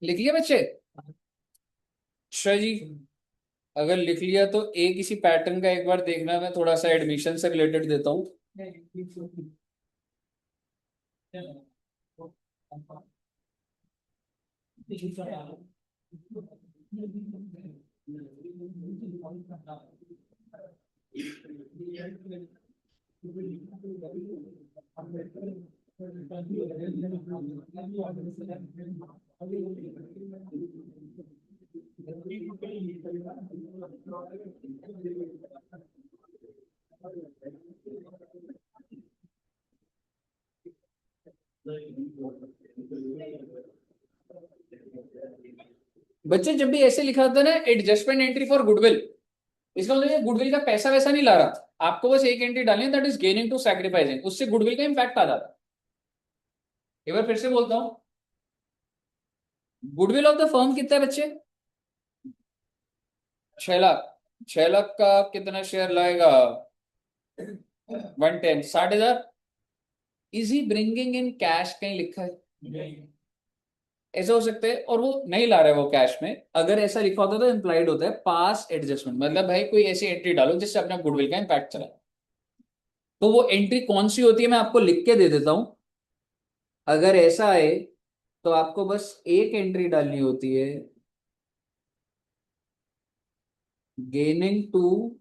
लिख लिया बच्चे? अच्छा जी, अगर लिख लिया तो एक इसी पैटर्न का एक बार देखना, मैं थोड़ा सा एडमिशन से रिलेटेड देता हूँ। बच्चे जब भी ऐसे लिखा होता है ना, एडजस्टमेंट एंट्री फॉर गुडविल, इसका मतलब ये गुडविल का पैसा वैसा नहीं ला रहा, आपको बस एक एंट्री डालनी है, that is gaining to sacrificing, उससे गुडविल का इंपैक्ट आ जाता है। एक बार फिर से बोलता हूँ, गुडविल ऑफ द फर्म कितना है बच्चे? 6 लाख। 6 लाख का कितना शेयर लाएगा? 110, 60,000। Is he bringing in cash? कहीं लिखा है? ऐसा हो सकता है, और वो नहीं ला रहा है वो कैश में, अगर ऐसा लिखा होता तो इंप्लाइड होता है पास एडजस्टमेंट, मतलब भाई कोई ऐसी एंट्री डालो जिससे अपना गुडविल का इंपैक्ट चला। तो वो एंट्री कौन सी होती है मैं आपको लिख के दे देता हूं। अगर ऐसा है तो आपको बस एक एंट्री डालनी होती है, गेनिंग टू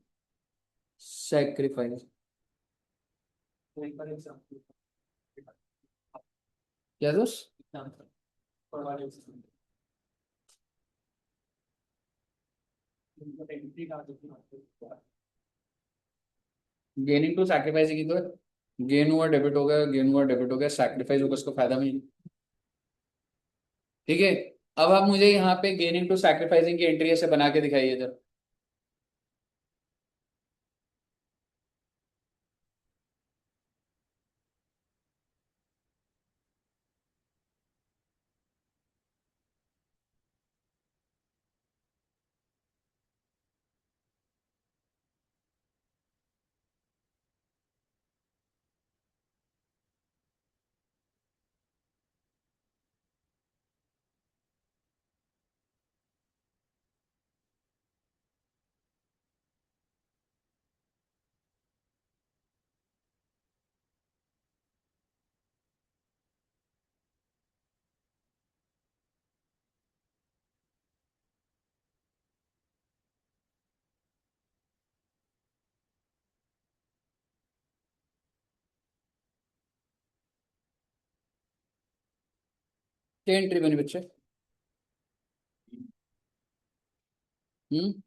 सेक्रीफाइस। क्या दोस्त? गेनिंग टू सैक्रिफाइस की तो गेन हुआ डेबिट हो गया, गेन हुआ डेबिट हो गया, सैक्रिफाइस होगा, उसको फायदा मिल। ठीक है, अब आप मुझे यहाँ पे गेनिंग टू सैक्रिफाइसिंग की एंट्री ऐसे बना के दिखाइए जरा। क्या एंट्री बनी बच्चे? हम्म।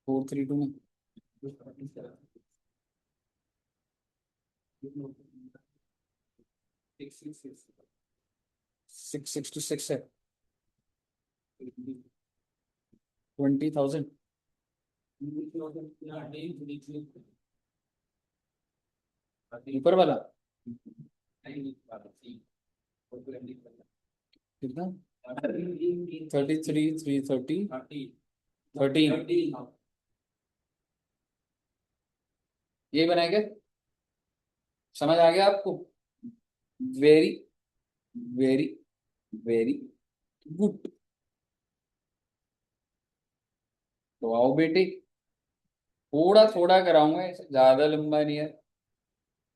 432 में 666 है। 20,000 ऊपर वाला कितना? 33 330 13। यही बनाएगा? समझ आ गया आपको? Very very very good. तो आओ बेटे, थोड़ा थोड़ा कराऊंगा, ऐसे ज्यादा लंबा नहीं है।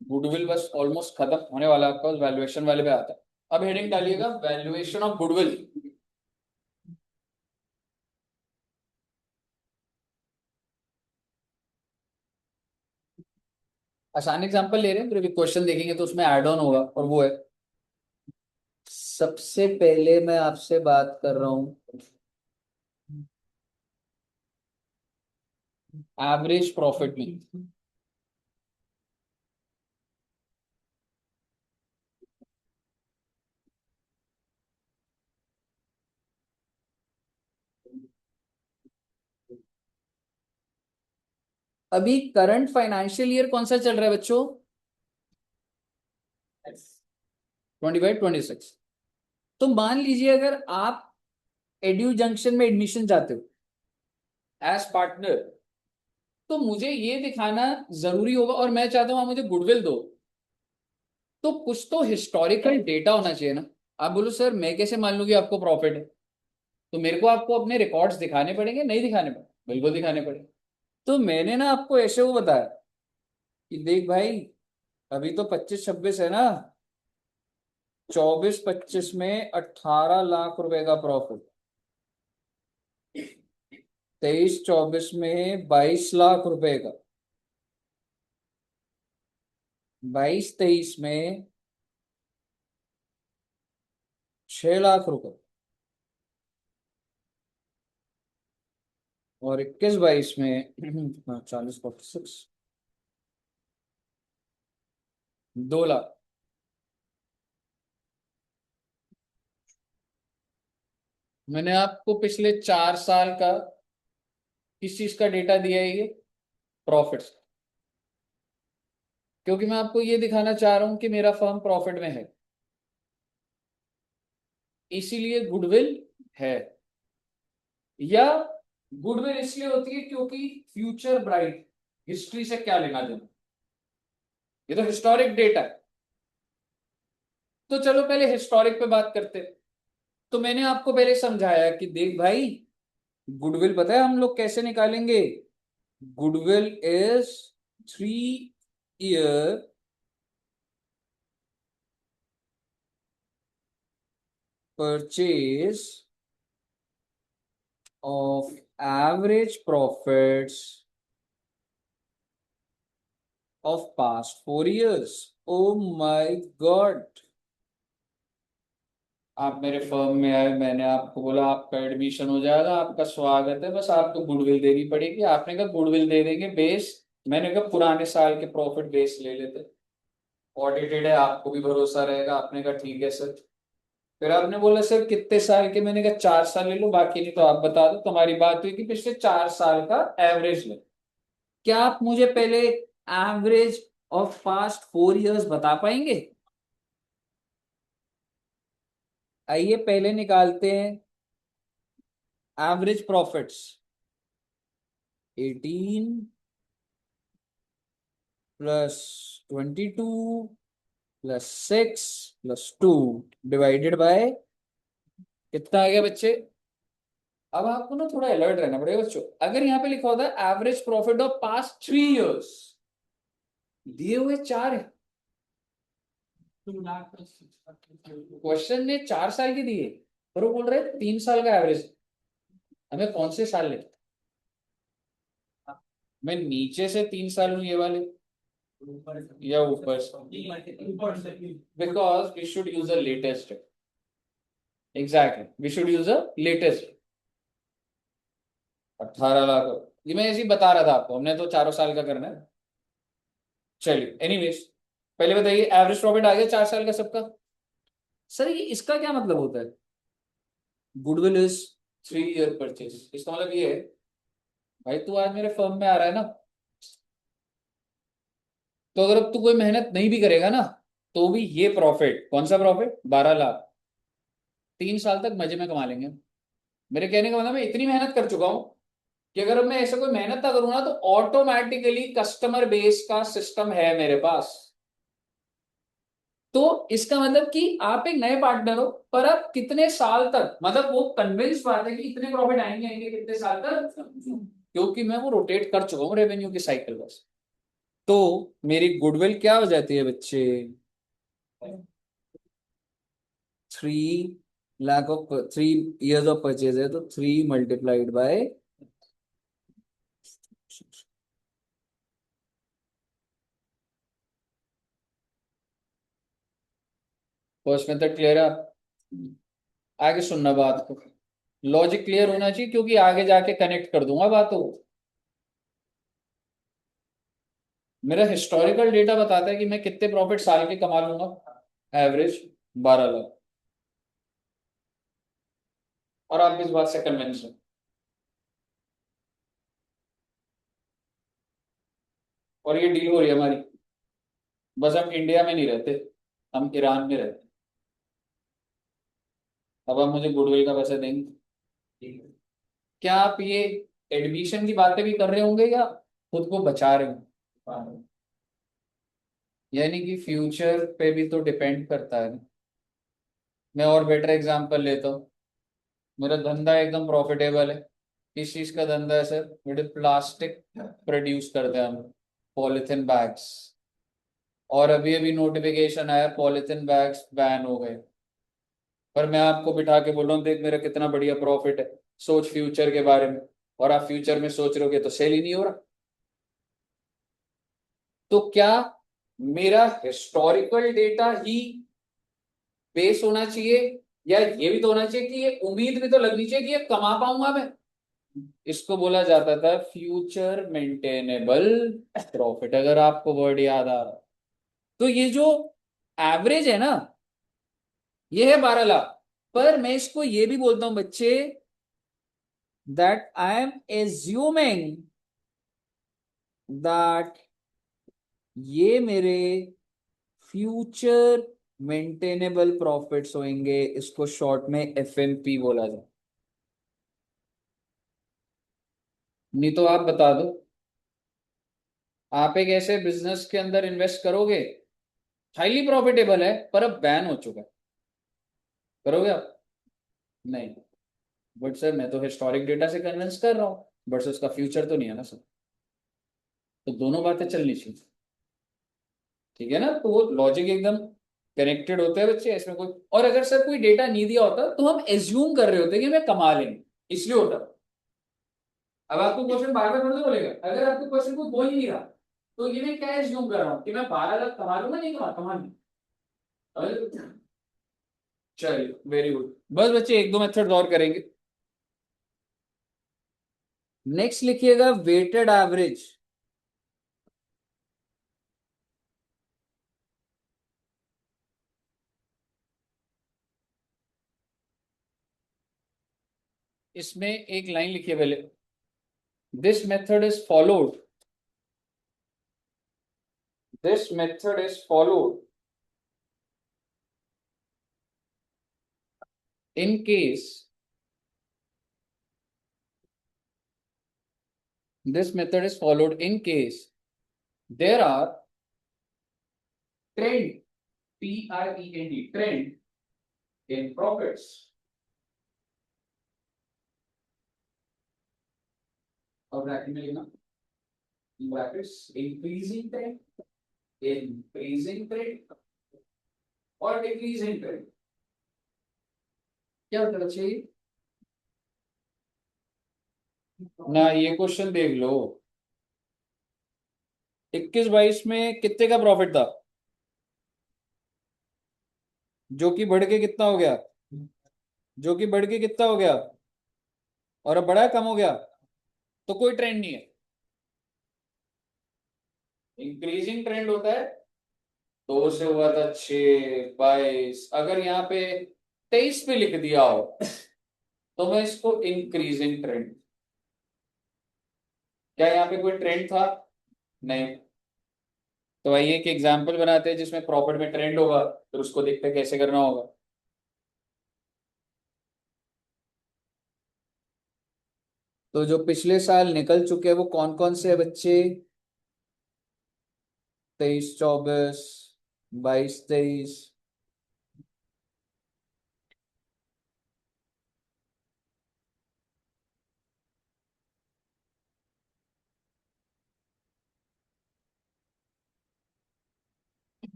गुडविल बस ऑलमोस्ट खत्म होने वाला है आपका, वैल्यूएशन वाले पे आता है। अब हेडिंग डालिएगा, वैल्यूएशन ऑफ गुडविल। आसान एग्जांपल ले रहे हैं, फिर भी क्वेश्चन देखेंगे तो उसमें ऐड ऑन होगा, और वो है, सबसे पहले मैं आपसे बात कर रहा हूं एवरेज प्रॉफिट में। अभी करंट फाइनेंशियल ईयर कौन सा चल रहा है बच्चों? 25-26। तो मान लीजिए अगर आप एड्यू जंक्शन में एडमिशन चाहते हो, एज पार्टनर, तो मुझे ये दिखाना जरूरी होगा, और मैं चाहता हूं आप मुझे गुडविल दो, तो कुछ तो हिस्टोरिकल डेटा होना चाहिए ना। आप बोलो सर मैं कैसे मान लूं कि आपको प्रॉफिट है, तो मेरे को आपको अपने रिकॉर्ड्स दिखाने पड़ेंगे, नहीं दिखाने पड़ेंगे? बिल्कुल दिखाने पड़ेंगे। तो मैंने ना आपको ऐसे वो बताया कि देख भाई, अभी तो 25-26 है ना, 24-25 में 18 लाख रुपए का प्रॉफिट, 23-24 में 22 लाख रुपए का, 22-23 में 6 लाख रुपए, और 21-22 में 40-46 2 लाख। मैंने आपको पिछले 4 साल का किस चीज का डेटा दिया है, ये प्रॉफिट्स, क्योंकि मैं आपको ये दिखाना चाह रहा हूं कि मेरा फर्म प्रॉफिट में है, इसीलिए गुडविल है। या गुडविल इसलिए होती है क्योंकि फ्यूचर ब्राइट, हिस्ट्री से क्या लेना देना, ये तो हिस्टोरिक डेटा है। तो चलो पहले हिस्टोरिक पे बात करते हैं। तो मैंने आपको पहले समझाया कि देख भाई, गुडविल पता है हम लोग कैसे निकालेंगे? Goodwill is 3 year purchase of average profits of past 4 years. Oh my God! आप मेरे फर्म में आए, मैंने आपको बोला आपका एडमिशन हो जाएगा, आपका स्वागत है, बस आपको गुडविल देनी पड़ेगी। आपने कहा गुडविल दे देंगे बेस, मैंने कहा पुराने साल के प्रॉफिट बेस ले लेते, ऑडिटेड है, आपको भी भरोसा रहेगा। आपने कहा ठीक है सर। फिर आपने बोला सर कितने साल के? मैंने कहा 4 साल ले लो, बाकी नहीं तो आप बता दो। तुम्हारी बात हुई कि पिछले 4 साल का एवरेज ले। क्या आप मुझे पहले एवरेज ऑफ पास्ट 4 इयर्स बता पाएंगे? आइए पहले निकालते हैं average profits. 18 plus 22 plus 6 plus 2 divided by कितना आ गया बच्चे? अब आपको ना थोड़ा अलर्ट रहना पड़ेगा बच्चों। अगर यहाँ पे लिखा होता है average profit of past 3 years, दिए हुए 4 है, क्वेश्चन ने 4 साल के दिए, पर वो बोल रहे 3 साल का एवरेज। हमें कौन से साल लेते? मैं नीचे से 3 साल हूं ये वाले, या ऊपर से? Because we should use a latest. Exactly, we should use a latest. 18 lakh, ये मैं ऐसे ही बता रहा था आपको, हमने तो 4 साल का करना है। चलिए एनीवेज, पहले बताइए एवरेज प्रॉफिट आ गया 4 साल का सबका। सर ये इसका क्या मतलब होता है? गुडविल इज 3 ईयर परचेज, इसका मतलब ये है भाई तू आज मेरे फर्म में आ रहा है ना, तो अगर अब तू कोई मेहनत नहीं भी करेगा ना, तो भी ये प्रॉफिट, कौन सा प्रॉफिट, 12 लाख, 3 साल तक मजे में कमा लेंगे। मेरे कहने का मतलब मैं इतनी मेहनत कर चुका हूं कि अगर अब मैं ऐसा कोई मेहनत ना करूँ ना, तो ऑटोमेटिकली कस्टमर बेस का सिस्टम है मेरे पास। तो इसका मतलब कि आप एक नए पार्टनर हो, पर आप कितने साल तक, मतलब वो कन्विंस बात है कि इतने प्रॉफिट आएंगे आएंगे कितने साल तक, क्योंकि मैं वो रोटेट कर चुका हूँ रेवेन्यू की साइकिल बस। तो मेरी गुडविल क्या हो जाती है बच्चे? 3 ईयर्स ऑफ परचेज है, तो 3 × फर्स्ट मेथड क्लियर है आप? आगे सुनना बात को, लॉजिक क्लियर होना चाहिए, क्योंकि आगे जाके कनेक्ट कर दूंगा बातों को। मेरा हिस्टोरिकल डेटा बताता है कि मैं कितने प्रॉफिट साल के कमा लूंगा, एवरेज 12 लाख। और आप इस बात से कन्विंस हैं? और ये डील हो रही है हमारी, बस हम इंडिया में नहीं रहते, हम ईरान में रहते। अब आप मुझे गुडविल का पैसा देंगे? क्या आप ये एडमिशन की बातें भी कर रहे होंगे या खुद को बचा रहे होंगे? यानी कि फ्यूचर पे भी तो डिपेंड करता है ना। मैं और बेटर एग्जांपल लेता हूँ। मेरा धंधा एकदम प्रॉफिटेबल है। किस चीज का धंधा है सर? मेरे प्लास्टिक प्रोड्यूस करते हैं हम, पॉलिथिन बैग्स। और अभी अभी नोटिफिकेशन आया, पॉलिथिन बैग्स बैन हो गए। पर मैं आपको बिठा के बोल रहा हूँ, देख मेरा कितना बढ़िया प्रॉफिट है, सोच फ्यूचर के बारे में। और आप फ्यूचर में सोच रहे हो तो सेल ही नहीं हो रहा। तो क्या मेरा हिस्टोरिकल डेटा ही बेस होना चाहिए, या ये भी तो होना चाहिए कि ये उम्मीद भी तो लगनी चाहिए कि ये कमा पाऊंगा मैं? इसको बोला जाता था फ्यूचर मेंटेनेबल प्रॉफिट, अगर आपको वर्ड याद आ रहा। तो ये जो एवरेज है ना, ये है 12 लाख। पर मैं इसको ये भी बोलता हूं बच्चे, that I am assuming that ये मेरे फ्यूचर मेंटेनेबल प्रॉफिट्स होंगे। इसको शॉर्ट में एफएमपी बोला जाए। नहीं तो आप बता दो, आप एक ऐसे बिजनेस के अंदर इन्वेस्ट करोगे, हाईली प्रॉफिटेबल है पर अब बैन हो चुका है, करोगे आप? नहीं। बट सर मैं तो हिस्टोरिक डेटा से कन्विंस कर रहा हूँ, बट उसका फ्यूचर तो नहीं है ना सर। तो दोनों बातें चलनी चाहिए। ठीक है ना? तो वो लॉजिक एकदम कनेक्टेड होते हैं बच्चे, इसमें कोई। और अगर सर कोई डेटा नहीं दिया होता तो हम एज्यूम कर रहे होते कि मैं कमा लेंगे, इसलिए होता। अब आपको क्वेश्चन बार बार थोड़ी बोलेगा, अगर आपको क्वेश्चन को बोल ही नहीं रहा, तो ये मैं क्या एज्यूम कर रहा हूँ कि मैं 12 लाख कमा लूंगा, नहीं कमा नहीं। चलिए वेरी गुड। बस बच्चे एक दो मेथड और करेंगे। नेक्स्ट लिखिएगा वेटेड एवरेज। इसमें एक लाइन लिखिए पहले, this method is followed, this method is followed in case, this method is followed in case there are trend, Trend, trend in profits. और ब्रैकेट में लिखना, brackets increasing trend, increasing trend और डिक्रीजिंग ट्रेंड। क्या होता चाहिए ना? ये क्वेश्चन देख लो, 21-22 में कितने का प्रॉफिट था, जो कि बढ़ के कितना हो गया, जो कि बढ़ के कितना हो गया, और अब बढ़ा कम हो गया, तो कोई ट्रेंड नहीं है। इंक्रीजिंग ट्रेंड होता है, 2 से हुआ था 6, 22, अगर यहाँ पे 23 पे लिख दिया हो तो मैं इसको इंक्रीजिंग ट्रेंड। क्या यहाँ पे कोई ट्रेंड था? नहीं। तो आइए एक एग्जांपल बनाते हैं जिसमें प्रॉफिट में ट्रेंड होगा, फिर उसको देखते हैं कैसे करना होगा। तो जो पिछले साल निकल चुके हैं वो कौन कौन से है बच्चे? 23-24, 22-23।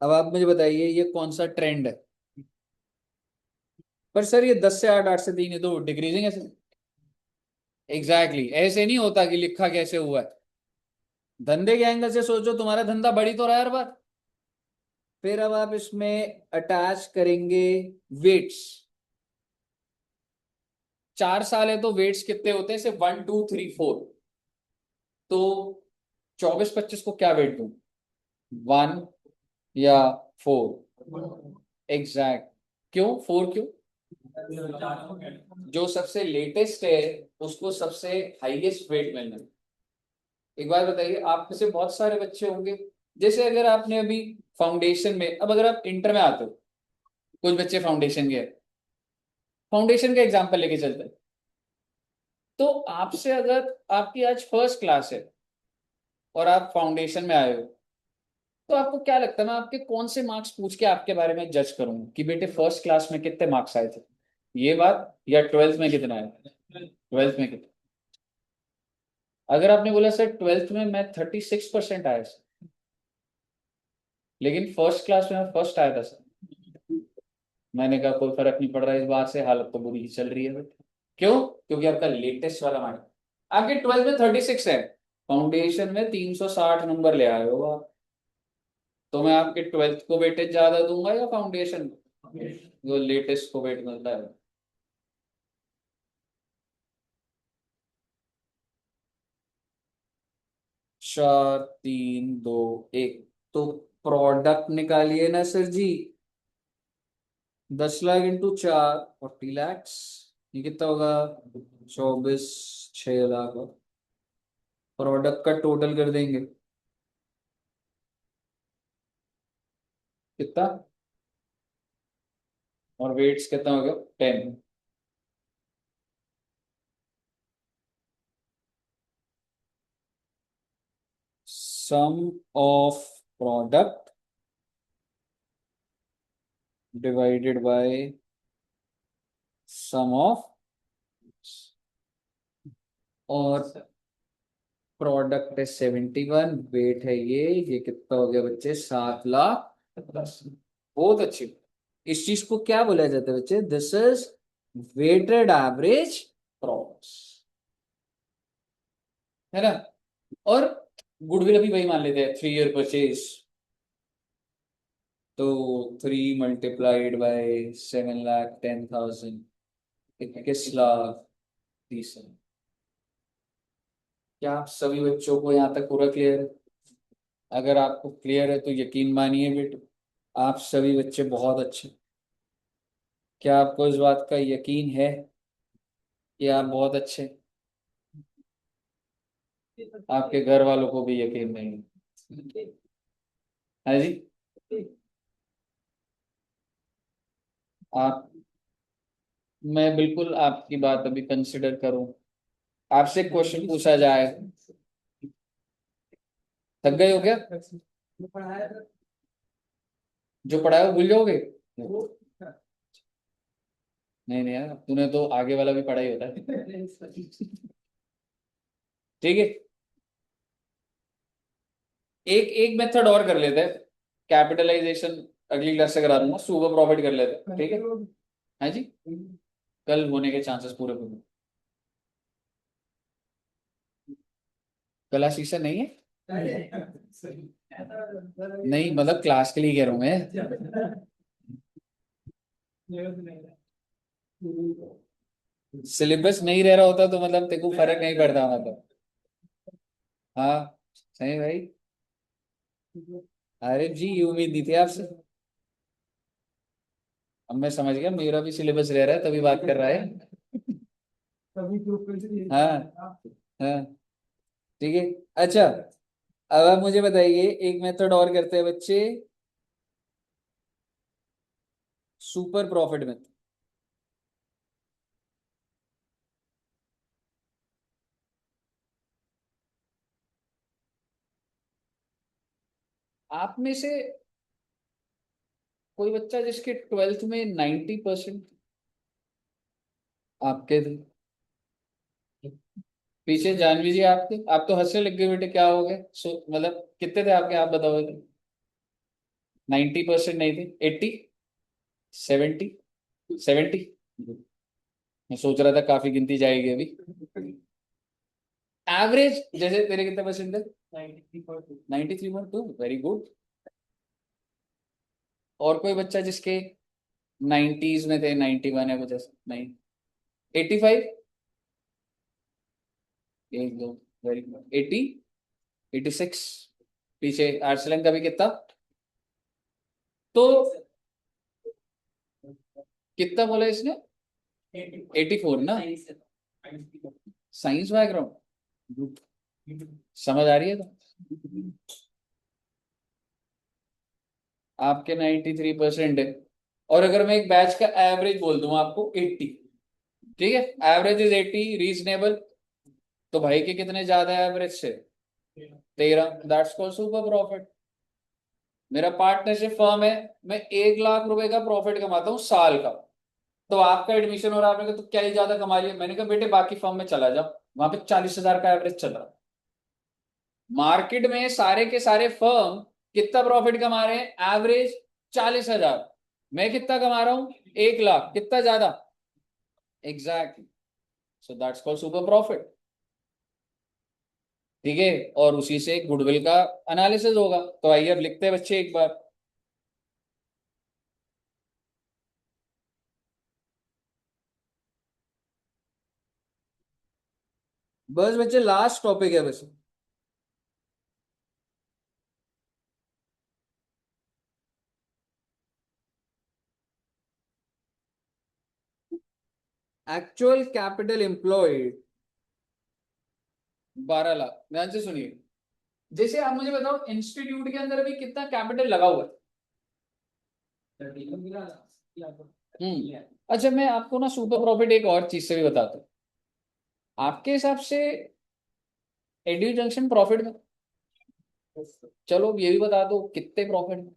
अब आप मुझे बताइए ये कौन सा ट्रेंड है? पर सर ये 10 से 8, 8 से 3, ये तो डिक्रीजिंग है सर। एग्जैक्टली ऐसे नहीं होता कि लिखा कैसे हुआ है। धंधे के एंगल से सोचो, तुम्हारा धंधा बढ़ी तो रहा है हर बार। फिर अब आप इसमें अटैच करेंगे वेट्स। 4 साल है तो वेट्स कितने होते हैं? सिर्फ 1, 2, 3, 4। तो 24-25 को क्या वेट दूं, 1 या 4? एग्जैक्ट। क्यों 4 क्यों? जो सबसे लेटेस्ट है उसको सबसे हाईएस्ट वेट मिलना है। एक बात बताइए, आप में से बहुत सारे बच्चे होंगे, जैसे अगर आपने अभी फाउंडेशन में, अब अगर आप इंटर में आते हो, कुछ बच्चे फाउंडेशन के, फाउंडेशन का एग्जाम्पल लेके चलते हैं। तो आपसे अगर आपकी आज फर्स्ट क्लास है और आप फाउंडेशन में आए हो, तो आपको क्या लगता है मैं आपके कौन से मार्क्स पूछ के आपके बारे में जज करूंगा कि बेटे फर्स्ट क्लास में कितने मार्क्स आए थे, ये बात, या ट्वेल्थ में कितने आए थे? ट्वेल्थ में कितने? अगर आपने बोला सर ट्वेल्थ में मैं 36% आया सर, लेकिन फर्स्ट क्लास में मैं फर्स्ट आया था सर, मैंने कहा कोई फर्क नहीं पड़ रहा इस बात से, हालत तो बुरी ही चल रही है बेटा। क्यों? क्योंकि आपका लेटेस्ट वाला मार्क्स, आपके ट्वेल्थ में 36 है, फाउंडेशन में 360 नंबर ले आए हो आप, तो मैं आपके ट्वेल्थ को वेटेज ज्यादा दूंगा या फाउंडेशन को, जो लेटेस्ट को वेट मिलता है? 4 3 2 1, तो प्रोडक्ट निकालिए ना सर जी। 10 लाख इंटू 4, 40 लैक्स, ये कितना होगा? 24 6 लाख। प्रोडक्ट का टोटल कर देंगे कितना, और वेट्स कितना हो गया? 10। Sum of product divided by sum of, और प्रोडक्ट है 71, वेट है ये कितना हो गया बच्चे? 7 लाख 10। बहुत अच्छी। इस चीज को क्या बोला जाता है बच्चे? This is weighted average profits, है ना? और गुडविल अभी वही मान लेते हैं, 3 ईयर परचेज, तो 3 × 7 लाख 10,000, 21 लाख 30,000। क्या आप सभी बच्चों को यहाँ तक पूरा क्लियर है? अगर आपको क्लियर है तो यकीन मानिए बेटे, आप सभी बच्चे बहुत अच्छे। क्या आपको इस बात का यकीन है कि आप बहुत अच्छे? आपके घर वालों को भी यकीन नहीं है जी? आप, मैं बिल्कुल आपकी बात अभी कंसिडर करूं, आपसे क्वेश्चन पूछा जाए, थक गए हो क्या? जो पढ़ाया वो भूल जाओगे? नहीं नहीं यार, तूने तो आगे वाला भी पढ़ा ही होता है। ठीक है, एक एक मेथड और कर लेते हैं, कैपिटलाइजेशन अगली क्लास से करा दूंगा, सुबह प्रॉफिट कर लेते हैं, ठीक है? हाँ जी, कल होने के चांसेस पूरे पूरे। कल आशीषा नहीं है? नहीं मतलब क्लास के लिए कह रहा हूँ मैं, सिलेबस नहीं रह रहा होता तो मतलब तेरे को फर्क नहीं पड़ता मतलब। हाँ सही भाई। अरे जी, ये उम्मीद नहीं थी आपसे। अब मैं समझ गया, मेरा भी सिलेबस रह रहा है तभी बात कर रहा है। हाँ हाँ, ठीक है। अच्छा, अब आप मुझे बताइए, एक मेथड और करते हैं बच्चे, सुपर प्रॉफिट मेथड। आप में से कोई बच्चा जिसके ट्वेल्थ में 90% आपके थे? पीछे जानवी जी आपके, आप तो हंसने लग गए बेटे, क्या हो गए? मतलब कितने थे आपके, आप बताओ? 90% नहीं थे? 80? 70? 70? मैं सोच रहा था काफी गिनती जाएगी अभी। एवरेज जैसे तेरे कितने परसेंट थे? 93.2, वेरी गुड। और कोई बच्चा जिसके 90s में थे, 91 है कुछ ऐसा? नहीं? 85? एक दो, वेरी गुड। 80? 86? पीछे आर्सलन का भी कितना? तो कितना बोला इसने? 84 ना? साइंस बैकग्राउंड, समझ आ रही है? तो आपके 93% है, और अगर मैं एक बैच का एवरेज बोल दूं आपको 80, ठीक है, एवरेज इज 80, रीजनेबल। तो भाई के कितने ज्यादा है एवरेज से? 13, दैट्स कॉल्ड सुपर प्रॉफिट। मेरा पार्टनरशिप फर्म है, मैं 1 लाख रुपए का प्रॉफिट कमाता हूँ साल का। तो आपका एडमिशन हो रहा है, आपने कहा तो क्या ही ज्यादा कमा लिया। मैंने कहा बेटे बाकी फर्म में चला जाओ, वहां पे 40,000 का एवरेज चल रहा है। मार्केट में सारे के सारे फर्म कितना प्रॉफिट कमा रहे हैं? एवरेज 40,000। मैं कितना कमा रहा हूं? 1 लाख। कितना ज्यादा? Exactly. So that's called super profit. ठीक है, और उसी से गुडविल का एनालिसिस होगा। तो आइए अब लिखते हैं बच्चे एक बार। बस बच्चे लास्ट टॉपिक है बस। Actual capital employed 12 lakh. ध्यान से सुनिए, जैसे आप मुझे बताओ इंस्टीट्यूट के अंदर अभी कितना कैपिटल लगा हुआ है? अच्छा, मैं आपको ना सुपर प्रॉफिट एक और चीज से भी बताता हूँ। आपके हिसाब से एड्यू जंक्शन प्रॉफिट में, चलो अब ये भी बता दो कितने प्रॉफिट में?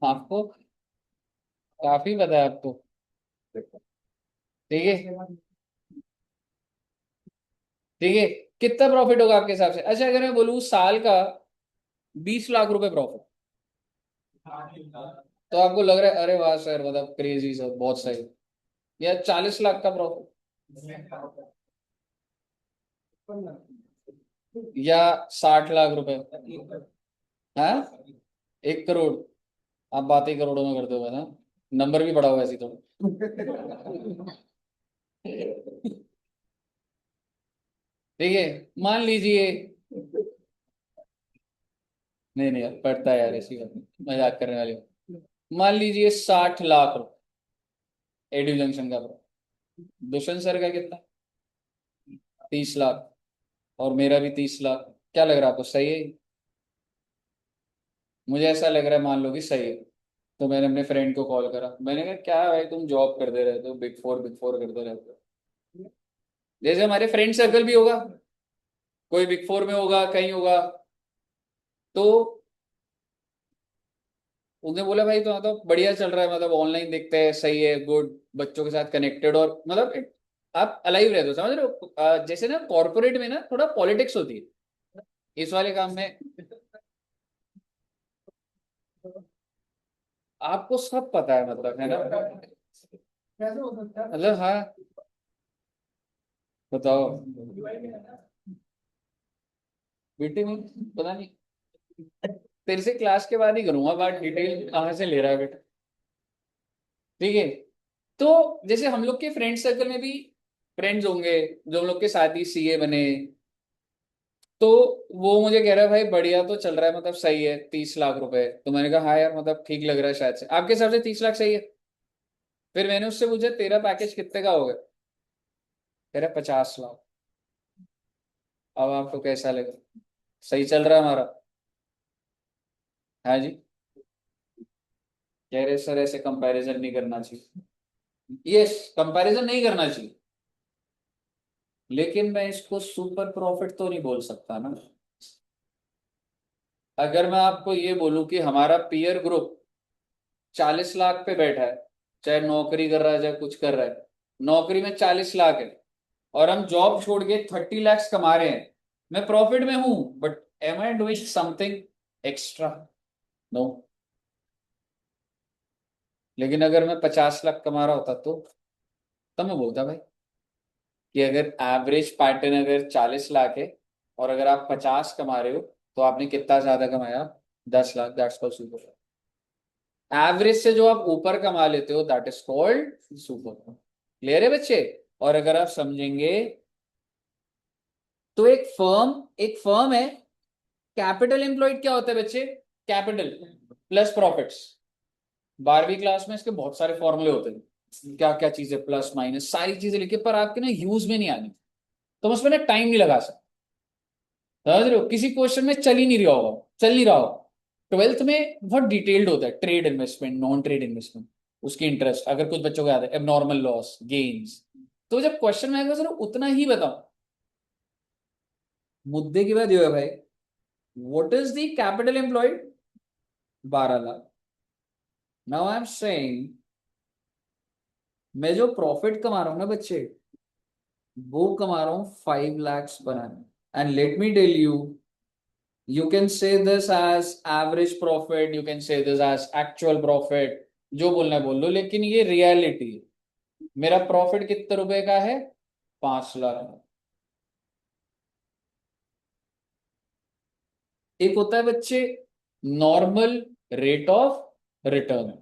आपको काफी पता है आपको। ठीक है, ठीक है। कितना प्रॉफिट होगा आपके हिसाब से? अच्छा, अगर मैं बोलूँ साल का 20 लाख रुपए प्रॉफिट, तो आपको लग रहा है अरे वाह सर, मतलब क्रेजी सर, बहुत सही। या 40 लाख का प्रॉफिट, या 60 लाख रुपए? हाँ, 1 करोड़? आप बात ही करोड़ों में करते हो ना, नंबर भी बड़ा हुआ ऐसी तो। ठीक है, मान लीजिए, नहीं नहीं यार पड़ता है यार, ऐसी बात नहीं, मजाक करने वाली बात। मान लीजिए 60 लाख रुपए एड्यू जंक्शन का प्रॉफिट। दुष्यंत सर का कितना? 30 लाख। और मेरा भी 30 लाख। क्या लग रहा है आपको, सही है? मुझे ऐसा लग रहा है, मान लो कि सही है। तो मैंने अपने फ्रेंड को कॉल करा, मैंने कहा क्या है भाई, तुम जॉब करते रहते हो, बिग फोर करते रहते हो। जैसे हमारे फ्रेंड सर्कल भी होगा, कोई बिग 4 में होगा, कहीं होगा। तो उसने बोला भाई तो मतलब बढ़िया चल रहा है, मतलब ऑनलाइन देखते हैं, सही है, गुड, बच्चों के साथ कनेक्टेड, और मतलब आप अलाइव रहते हो, समझ रहे हो? जैसे ना कॉर्पोरेट में ना थोड़ा पॉलिटिक्स होती है, इस वाले काम में आपको सब पता है, मतलब है ना? कैसे हो सकता है? मतलब हाँ, बताओ। बेटे में पता नहीं, तेरे से क्लास के बाद ही करूंगा बात, डिटेल कहाँ से ले रहा है बेटा। ठीक है, तो जैसे हम लोग के फ्रेंड सर्कल में भी फ्रेंड्स होंगे जो हम लोग के साथ ही सीए बने। तो वो मुझे कह रहा है भाई बढ़िया तो चल रहा है, मतलब सही है, 30 लाख रुपए। तो मैंने कहा हाँ यार, मतलब ठीक लग रहा है शायद से, आपके हिसाब से 30 लाख सही है? फिर मैंने उससे पूछा तेरा पैकेज कितने का होगा? कह रहा 50 लाख। अब आपको कैसा लगा? सही चल रहा है हमारा? हाँ जी। कह रहे सर ऐसे कंपैरिजन नहीं करना चाहिए। यस, कंपैरिजन नहीं करना चाहिए, लेकिन मैं इसको सुपर प्रॉफिट तो नहीं बोल सकता ना। अगर मैं आपको ये बोलूं कि हमारा पीयर ग्रुप 40 लाख पे बैठा है, चाहे नौकरी कर रहा है चाहे कुछ कर रहा है, नौकरी में 40 लाख है, और हम जॉब छोड़ के 30 लैक्स कमा रहे हैं, मैं प्रॉफिट में हूं, but am I doing something extra? No. लेकिन अगर मैं 50 लाख कमा रहा होता तो तब मैं बोलता भाई कि अगर एवरेज पैटर्न अगर 40 लाख है, और अगर आप 50 कमा रहे हो, तो आपने कितना ज्यादा कमाया? 10 lakh. That's called super. Average से जो आप ऊपर कमा लेते हो that is called super. Clear है बच्चे? और अगर आप समझेंगे तो एक फर्म है, कैपिटल एम्प्लॉयड क्या होता है बच्चे? Capital plus profits. 12वीं क्लास में इसके बहुत सारे फॉर्मूले होते हैं, क्या क्या चीजें प्लस माइनस सारी चीजें लिखी, पर आपके ना यूज में नहीं आनी, तो उसमें ना टाइम नहीं लगा सकते। समझ रहे हो? किसी क्वेश्चन में चल ही नहीं रहा होगा, चल नहीं रहा होगा। ट्वेल्थ में बहुत डिटेल्ड होता है, trade investment, non trade investment, उसकी इंटरेस्ट, अगर कुछ बच्चों को याद है, एबनॉर्मल लॉस, गेन्स। तो जब क्वेश्चन में आएगा सर उतना ही बताओ। मुद्दे की बात ये है भाई, what is the capital employed? 12 lakh. Now I am saying, मैं जो प्रॉफिट कमा रहा हूं ना बच्चे, वो कमा रहा हूं 5 lakhs पर annum। And let me tell you, you can say this as average profit, you can say this as actual profit, जो बोलना है बोल लो, लेकिन ये रियलिटी है। मेरा प्रॉफिट कितने रुपए का है? 5 लाख। एक होता है बच्चे नॉर्मल रेट ऑफ रिटर्न,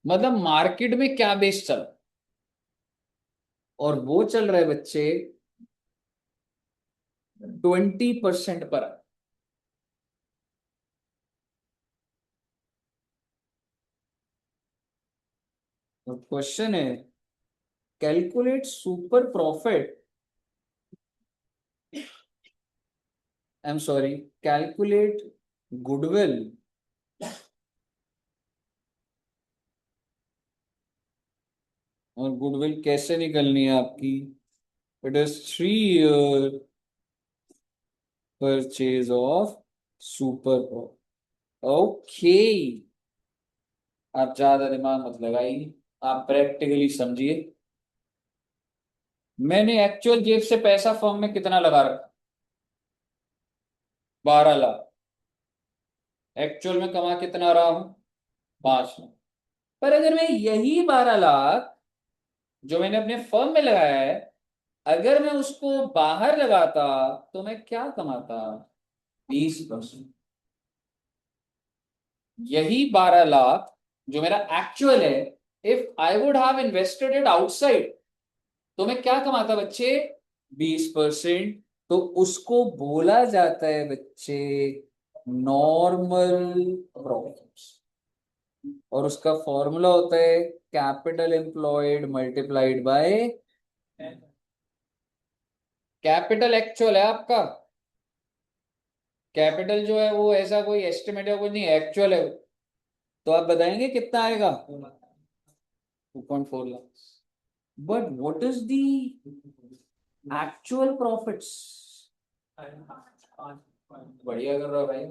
मतलब मार्केट में क्या बेस चल, और वो चल रहा है बच्चे 20% पर। क्वेश्चन है, calculate super profit, I am sorry, calculate goodwill और गुडविल कैसे निकलनी है आपकी? It is 3 year purchase of super profit. Okay, आप ज्यादा दिमाग मत लगाइए, आप प्रैक्टिकली समझिए। मैंने एक्चुअल जेब से पैसा फर्म में कितना लगा रखा? 12 लाख। एक्चुअल में कमा कितना रहा हूं? 5 लाख। पर अगर मैं यही 12 लाख जो मैंने अपने फर्म में लगाया है, अगर मैं उसको बाहर लगाता तो मैं क्या कमाता? 20%। यही 12 लाख जो मेरा एक्चुअल है, if I would have invested it outside, तो मैं क्या कमाता बच्चे? 20%। तो उसको बोला जाता है बच्चे नॉर्मल प्रॉफिट्स, और उसका फॉर्मूला होता है capital employed multiplied by capital actual है आपका। कैपिटल जो है वो ऐसा कोई एस्टिमेट है, कुछ नहीं, एक्चुअल है। तो आप बताएंगे कितना आएगा? 2.4 lakh. But what is the actual profits? बढ़िया कर रहा भाई।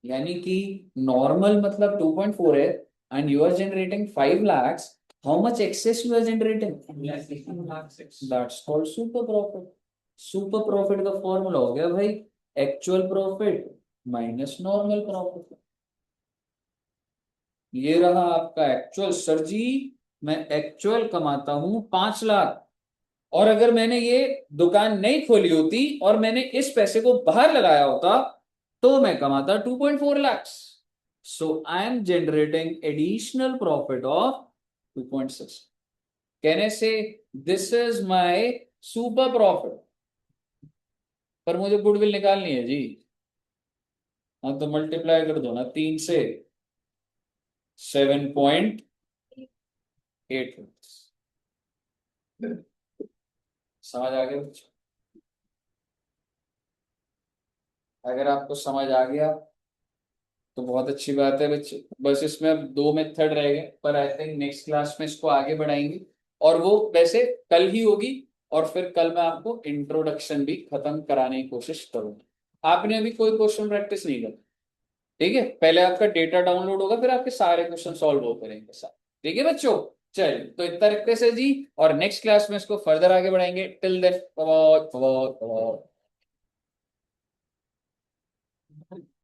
यानी कि नॉर्मल मतलब 2.4 है, and you are generating 5 lakhs। How much excess you are generating? That's called super profit. Super profit का फॉर्मूला हो गया भाई actual profit minus normal profit. ये रहा आपका एक्चुअल। सर जी, मैं एक्चुअल कमाता हूं 5 लाख, और अगर मैंने ये दुकान नहीं खोली होती और मैंने इस पैसे को बाहर लगाया होता, तो मैं कमाता 2.4 lakhs। So I am generating additional profit of 2.6। कहने से this is my super profit. पर मुझे गुडविल निकालनी है जी। हाँ, तो मल्टीप्लाई कर दो ना 3 से। 7.8। समझ आ गया बच्चों? अगर आपको समझ आ गया तो बहुत अच्छी बात है बच्चे। बस इसमें अब 2 मेथड रह गए, पर आई थिंक नेक्स्ट क्लास में इसको आगे बढ़ाएंगे, और वो वैसे कल ही होगी। और फिर कल मैं आपको इंट्रोडक्शन भी खत्म कराने की कोशिश करूंगा। आपने अभी कोई क्वेश्चन प्रैक्टिस नहीं कर, ठीक है? पहले आपका डेटा डाउनलोड होगा, फिर आपके सारे क्वेश्चन सॉल्व हो करेंगे साथ। ठीक है बच्चों? चलिए, तो इतना रखते से जी, और नेक्स्ट क्लास में इसको फर्दर आगे बढ़ाएंगे। टिल देन, बहुत बहुत बहुत